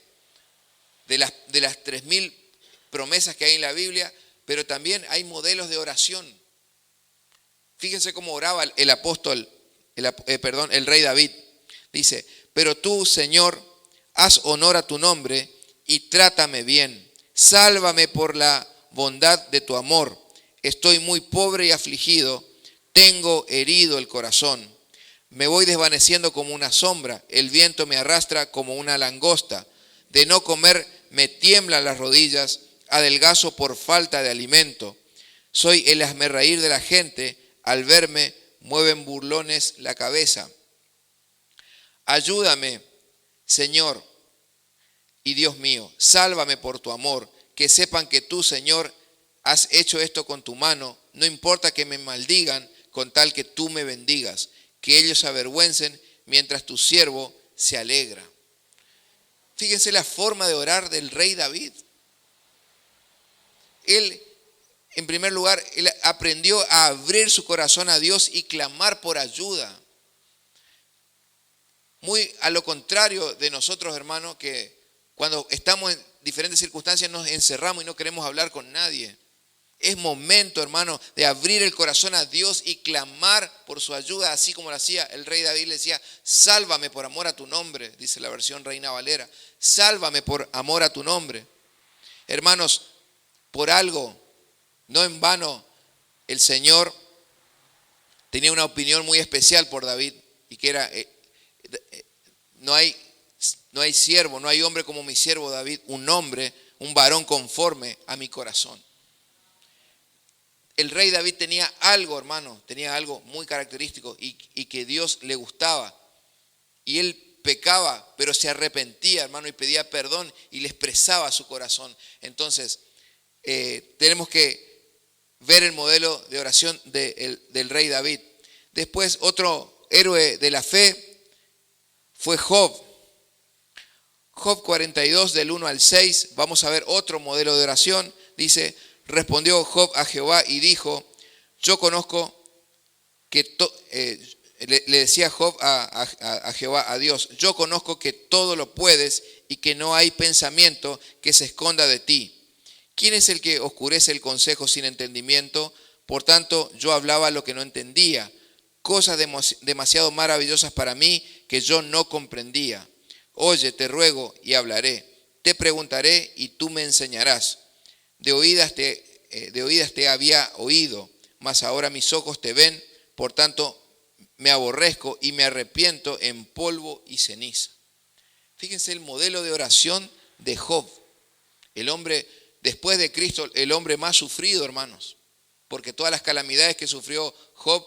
de las 3.000 promesas que hay en la Biblia, pero también hay modelos de oración. Fíjense cómo oraba el rey David. Dice, pero tú, Señor, haz honor a tu nombre y trátame bien. Sálvame por la bondad de tu amor. Estoy muy pobre y afligido. Tengo herido el corazón. Me voy desvaneciendo como una sombra. El viento me arrastra como una langosta. De no comer me tiemblan las rodillas. Adelgazo por falta de alimento. Soy el hazmerreír de la gente. Al verme mueven burlones la cabeza. Ayúdame, Señor y Dios mío. Sálvame por tu amor. Que sepan que tú, Señor, has hecho esto con tu mano. No importa que me maldigan, con tal que tú me bendigas. Que ellos se avergüencen mientras tu siervo se alegra. Fíjense la forma de orar del rey David. Él, en primer lugar, él aprendió a abrir su corazón a Dios y clamar por ayuda. Muy a lo contrario de nosotros, hermanos, que cuando estamos en diferentes circunstancias nos encerramos y no queremos hablar con nadie. Es momento, hermano, de abrir el corazón a Dios y clamar por su ayuda, así como lo hacía el rey David. Le decía, sálvame por amor a tu nombre, dice la versión Reina Valera. Sálvame por amor a tu nombre. Hermanos, por algo, no en vano, el Señor tenía una opinión muy especial por David, y que era, no hay siervo, no hay hombre como mi siervo David, un hombre, un varón conforme a mi corazón. El rey David tenía algo, hermano, tenía algo muy característico y que Dios le gustaba. Y él pecaba, pero se arrepentía, hermano, y pedía perdón y le expresaba su corazón. Entonces, tenemos que ver el modelo de oración del rey David. Después, otro héroe de la fe fue Job. Job 42, del 1 al 6, vamos a ver otro modelo de oración. Dice, respondió Job a Jehová y dijo, yo conozco que, le decía Job a Jehová, a Dios, yo conozco que todo lo puedes y que no hay pensamiento que se esconda de ti. ¿Quién es el que oscurece el consejo sin entendimiento? Por tanto, yo hablaba lo que no entendía, cosas demasiado maravillosas para mí que yo no comprendía. Oye, te ruego y hablaré, te preguntaré y tú me enseñarás. De oídas te había oído, mas ahora mis ojos te ven, por tanto me aborrezco y me arrepiento en polvo y ceniza. Fíjense el modelo de oración de Job, el hombre después de Cristo, el hombre más sufrido, hermanos, porque todas las calamidades que sufrió Job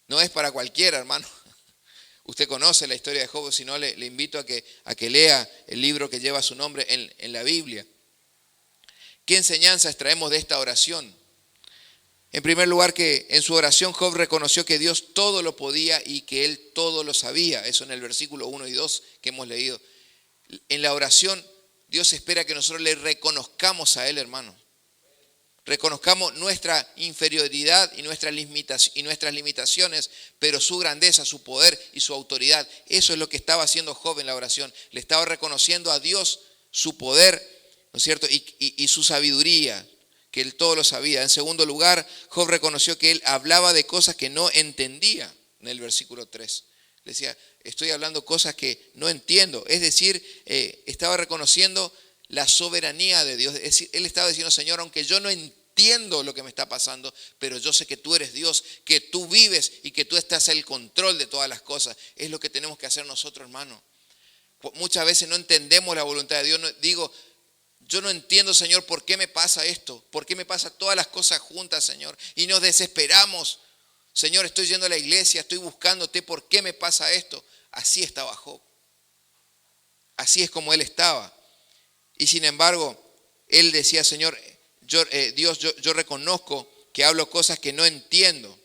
no es para cualquiera, hermano. Usted conoce la historia de Job, si no le invito a que lea el libro que lleva su nombre en la Biblia. ¿Qué enseñanza extraemos de esta oración? En primer lugar, que en su oración Job reconoció que Dios todo lo podía y que él todo lo sabía. Eso en el versículo 1 y 2 que hemos leído. En la oración Dios espera que nosotros le reconozcamos a él, hermano. Reconozcamos nuestra inferioridad y nuestras limitaciones, pero su grandeza, su poder y su autoridad. Eso es lo que estaba haciendo Job en la oración. Le estaba reconociendo a Dios su poder, ¿no es cierto? Y su sabiduría, que él todo lo sabía. En segundo lugar, Job reconoció que él hablaba de cosas que no entendía, en el versículo 3. Le decía, estoy hablando cosas que no entiendo. Es decir, estaba reconociendo la soberanía de Dios. Es decir, él estaba diciendo, Señor, aunque yo no entiendo lo que me está pasando, pero yo sé que tú eres Dios, que tú vives y que tú estás en el control de todas las cosas. Es lo que tenemos que hacer nosotros, hermano. Muchas veces no entendemos la voluntad de Dios. Digo, yo no entiendo, Señor, por qué me pasa esto, por qué me pasa todas las cosas juntas, Señor. Y nos desesperamos. Señor, estoy yendo a la iglesia, estoy buscándote, ¿por qué me pasa esto? Así estaba Job. Así es como él estaba. Y sin embargo, él decía, Señor, Dios, yo reconozco que hablo cosas que no entiendo.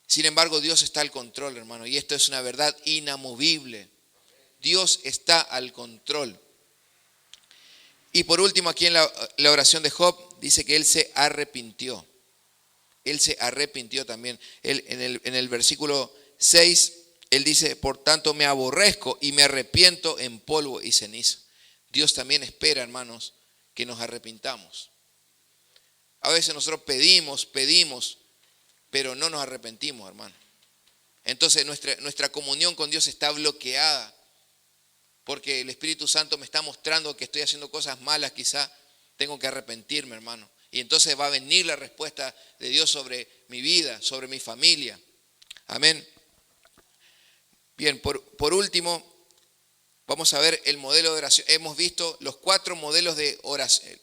Sin embargo, Dios está al control, hermano. Y esto es una verdad inamovible. Dios está al control. Y por último, aquí en la oración de Job, dice que él se arrepintió. Él se arrepintió también. En el versículo 6, él dice, por tanto me aborrezco y me arrepiento en polvo y ceniza. Dios también espera, hermanos, que nos arrepintamos. A veces nosotros pedimos, pero no nos arrepentimos, hermano. Entonces nuestra comunión con Dios está bloqueada porque el Espíritu Santo me está mostrando que estoy haciendo cosas malas, quizá tengo que arrepentirme, hermano. Y entonces va a venir la respuesta de Dios sobre mi vida, sobre mi familia. Amén. Bien, por último, vamos a ver el modelo de oración. Hemos visto los 4 modelos de oración,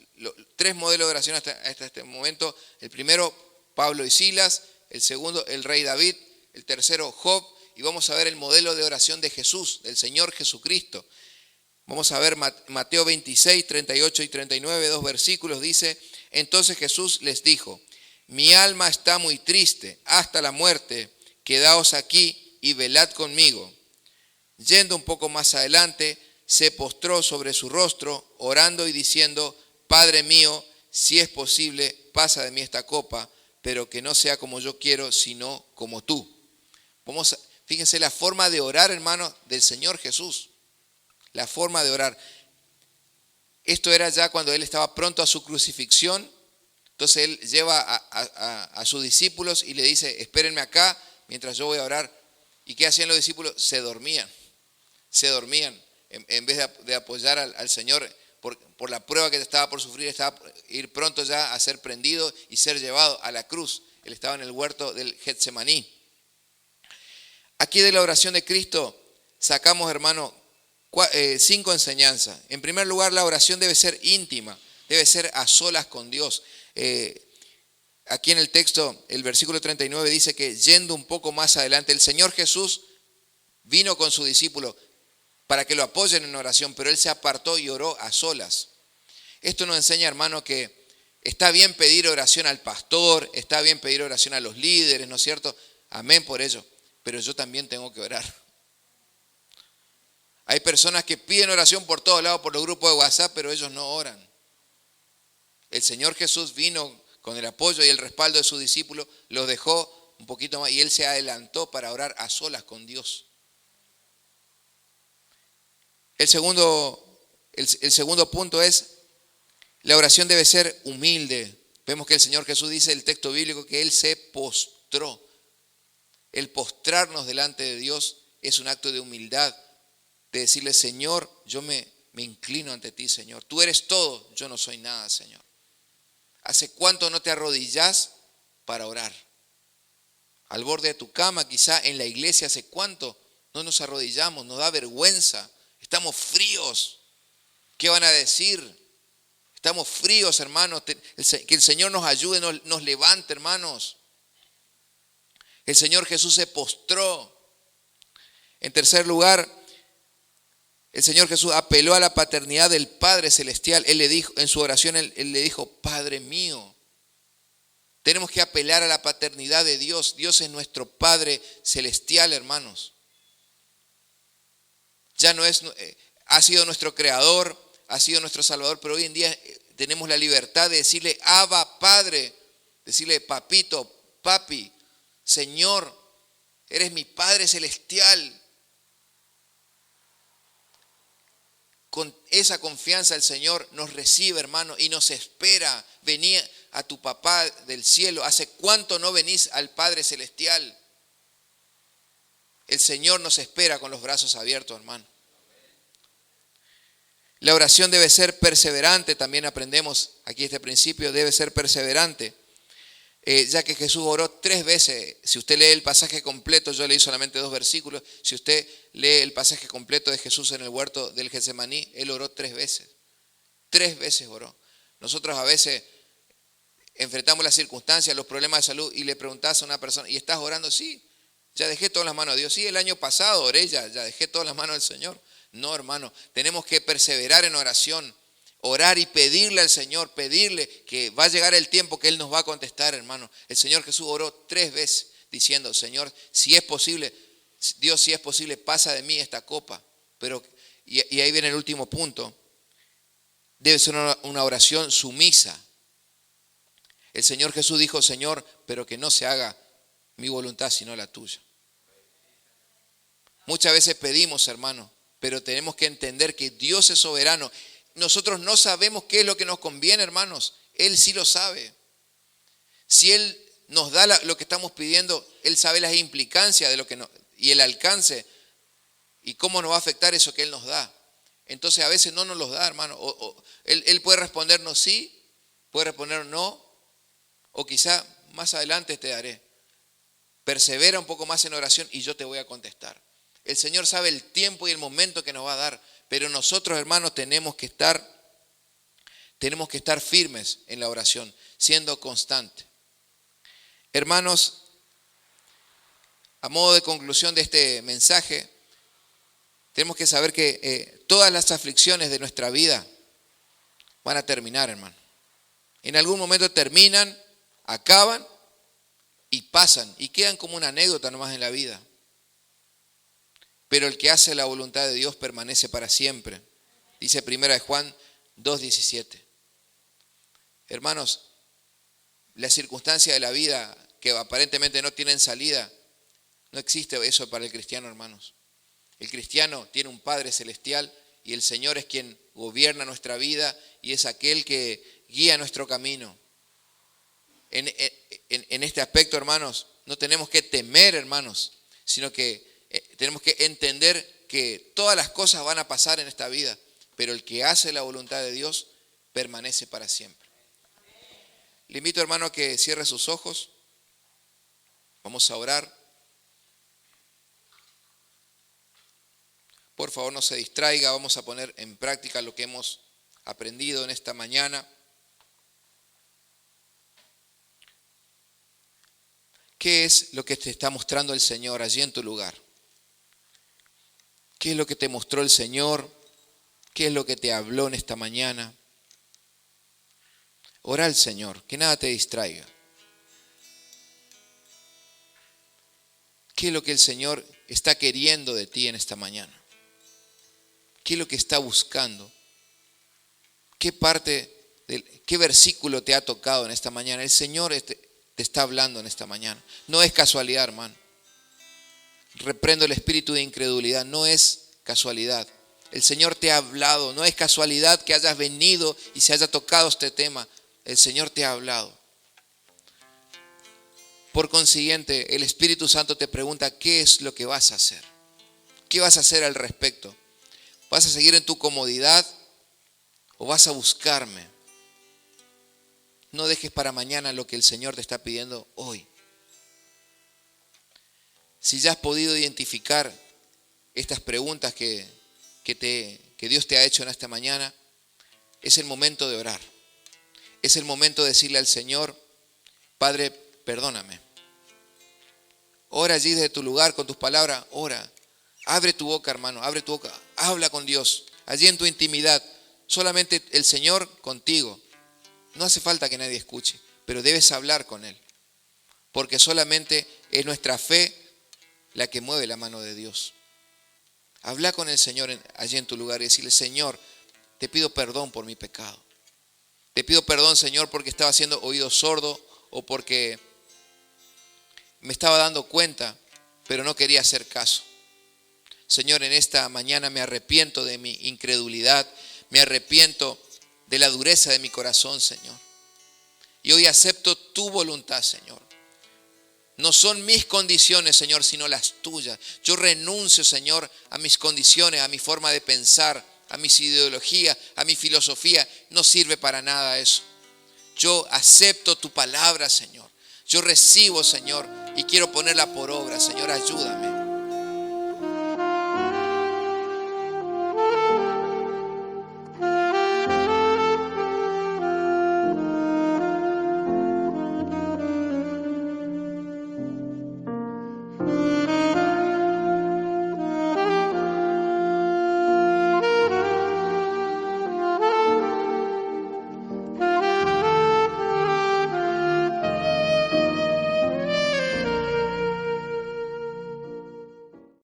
3 modelos de oración hasta este momento. El primero, Pablo y Silas. El segundo, el rey David. El tercero, Job. Y vamos a ver el modelo de oración de Jesús, del Señor Jesucristo. Vamos a ver Mateo 26, 38 y 39, 2 versículos. Dice, entonces Jesús les dijo, mi alma está muy triste hasta la muerte, quedaos aquí y velad conmigo. Yendo un poco más adelante, se postró sobre su rostro, orando y diciendo, Padre mío, si es posible, pasa de mí esta copa, pero que no sea como yo quiero, sino como tú. Fíjense la forma de orar, hermanos, del Señor Jesús. La forma de orar. Esto era ya cuando Él estaba pronto a su crucifixión. Entonces Él lleva a sus discípulos y le dice, espérenme acá mientras yo voy a orar. ¿Y qué hacían los discípulos? Se dormían. En vez de apoyar al Señor por la prueba que estaba por sufrir, estaba por ir pronto ya a ser prendido y ser llevado a la cruz. Él estaba en el huerto del Getsemaní. Aquí de la oración de Cristo sacamos, hermano, 5 enseñanzas. En primer lugar, la oración debe ser íntima, debe ser a solas con Dios. Aquí en el texto, el versículo 39 dice que yendo un poco más adelante, el Señor Jesús vino con su discípulo para que lo apoyen en oración, pero Él se apartó y oró a solas. Esto nos enseña, hermano, que está bien pedir oración al pastor, está bien pedir oración a los líderes, ¿no es cierto? Amén por ello, pero yo también tengo que orar. Hay personas que piden oración por todos lados, por los grupos de WhatsApp, pero ellos no oran. El Señor Jesús vino con el apoyo y el respaldo de sus discípulos, los dejó un poquito más y Él se adelantó para orar a solas con Dios. El segundo punto es, la oración debe ser humilde. Vemos que el Señor Jesús dice en el texto bíblico que Él se postró. El postrarnos delante de Dios es un acto de humildad, de decirle, Señor, yo me inclino ante ti, Señor. Tú eres todo, yo no soy nada, Señor. ¿Hace cuánto no te arrodillás para orar? Al borde de tu cama, quizá en la iglesia, ¿hace cuánto no nos arrodillamos? Nos da vergüenza. Estamos fríos. ¿Qué van a decir? Estamos fríos, hermanos. Que el Señor nos ayude, nos levante, hermanos. El Señor Jesús se postró. En tercer lugar, el Señor Jesús apeló a la paternidad del Padre Celestial. Él le dijo, en su oración, Él le dijo, Padre mío. Tenemos que apelar a la paternidad de Dios. Dios es nuestro Padre Celestial, hermanos. Ya no es, ha sido nuestro Creador, ha sido nuestro Salvador, pero hoy en día tenemos la libertad de decirle, Abba, Padre, decirle, papito, papi, Señor, eres mi Padre Celestial. Con esa confianza el Señor nos recibe, hermano, y nos espera. Vení a tu papá del cielo. ¿Hace cuánto no venís al Padre Celestial? El Señor nos espera con los brazos abiertos, hermano. La oración debe ser perseverante, también aprendemos aquí este principio, debe ser perseverante. Ya que Jesús oró 3 veces. Si usted lee el pasaje completo, yo leí solamente 2 versículos. Si usted lee el pasaje completo de Jesús en el huerto del Getsemaní, Él oró 3 veces. 3 veces oró. Nosotros a veces enfrentamos las circunstancias, los problemas de salud y le preguntás a una persona, ¿y estás orando? Sí, ya dejé todas las manos de Dios. Sí, el año pasado oré, ya dejé todas las manos del Señor. No, hermano, tenemos que perseverar en oración. Orar y pedirle al Señor, pedirle que va a llegar el tiempo que Él nos va a contestar, hermano. El Señor Jesús oró 3 veces diciendo, Señor, si es posible, Dios, si es posible, pasa de mí esta copa. Pero, y ahí viene el último punto, debe ser una oración sumisa. El Señor Jesús dijo, Señor, pero que no se haga mi voluntad sino la tuya. Muchas veces pedimos, hermano, pero tenemos que entender que Dios es soberano. Nosotros no sabemos qué es lo que nos conviene, hermanos. Él sí lo sabe. Si Él nos da lo que estamos pidiendo, Él sabe las implicancias de lo que y el alcance y cómo nos va a afectar eso que Él nos da. Entonces a veces no nos los da, hermano. Él puede respondernos sí, puede respondernos no, o quizá más adelante te daré. Persevera un poco más en oración y yo te voy a contestar. El Señor sabe el tiempo y el momento que nos va a dar, pero nosotros, hermanos, tenemos que estar firmes en la oración, siendo constantes. Hermanos, a modo de conclusión de este mensaje, tenemos que saber que todas las aflicciones de nuestra vida van a terminar, hermano. En algún momento terminan, acaban y pasan y quedan como una anécdota nomás en la vida. Pero el que hace la voluntad de Dios permanece para siempre. Dice 1 Juan 2:17. Hermanos, las circunstancias de la vida que aparentemente no tienen salida, no existe eso para el cristiano, hermanos. El cristiano tiene un Padre celestial y el Señor es quien gobierna nuestra vida y es aquel que guía nuestro camino. En este aspecto, hermanos, no tenemos que temer, hermanos, sino que tenemos que entender que todas las cosas van a pasar en esta vida, pero el que hace la voluntad de Dios permanece para siempre. Le invito, hermano, a que cierre sus ojos. Vamos a orar. Por favor, no se distraiga. Vamos a poner en práctica lo que hemos aprendido en esta mañana. ¿Qué es lo que te está mostrando el Señor allí en tu lugar? ¿Qué es lo que te mostró el Señor? ¿Qué es lo que te habló en esta mañana? Ora al Señor, que nada te distraiga. ¿Qué es lo que el Señor está queriendo de ti en esta mañana? ¿Qué es lo que está buscando? ¿Qué versículo te ha tocado en esta mañana? El Señor te está hablando en esta mañana. No es casualidad, hermano. Reprendo el espíritu de incredulidad. No es casualidad. El Señor te ha hablado. No es casualidad que hayas venido y se haya tocado este tema. El Señor te ha hablado. Por consiguiente, el Espíritu Santo te pregunta, ¿qué es lo que vas a hacer? ¿Qué vas a hacer al respecto? ¿Vas a seguir en tu comodidad o vas a buscarme? No dejes para mañana lo que el Señor te está pidiendo hoy. Si ya has podido identificar estas preguntas que Dios te ha hecho en esta mañana, es el momento de orar. Es el momento de decirle al Señor, Padre, perdóname. Ora allí desde tu lugar con tus palabras, ora. Abre tu boca, hermano, abre tu boca. Habla con Dios, allí en tu intimidad. Solamente el Señor contigo. No hace falta que nadie escuche, pero debes hablar con Él. Porque solamente es nuestra fe la que mueve la mano de Dios. Habla con el Señor allí en tu lugar y decirle, Señor, te pido perdón por mi pecado. Te pido perdón, Señor, porque estaba haciendo oído sordo o porque me estaba dando cuenta, pero no quería hacer caso. Señor, en esta mañana me arrepiento de mi incredulidad, me arrepiento de la dureza de mi corazón, Señor. Y hoy acepto tu voluntad, Señor. No son mis condiciones, Señor, sino las tuyas. Yo renuncio, Señor, a mis condiciones, a mi forma de pensar, a mis ideologías, a mi filosofía. No sirve para nada eso. Yo acepto tu palabra, Señor. Yo recibo, Señor, y quiero ponerla por obra. Señor, ayúdame.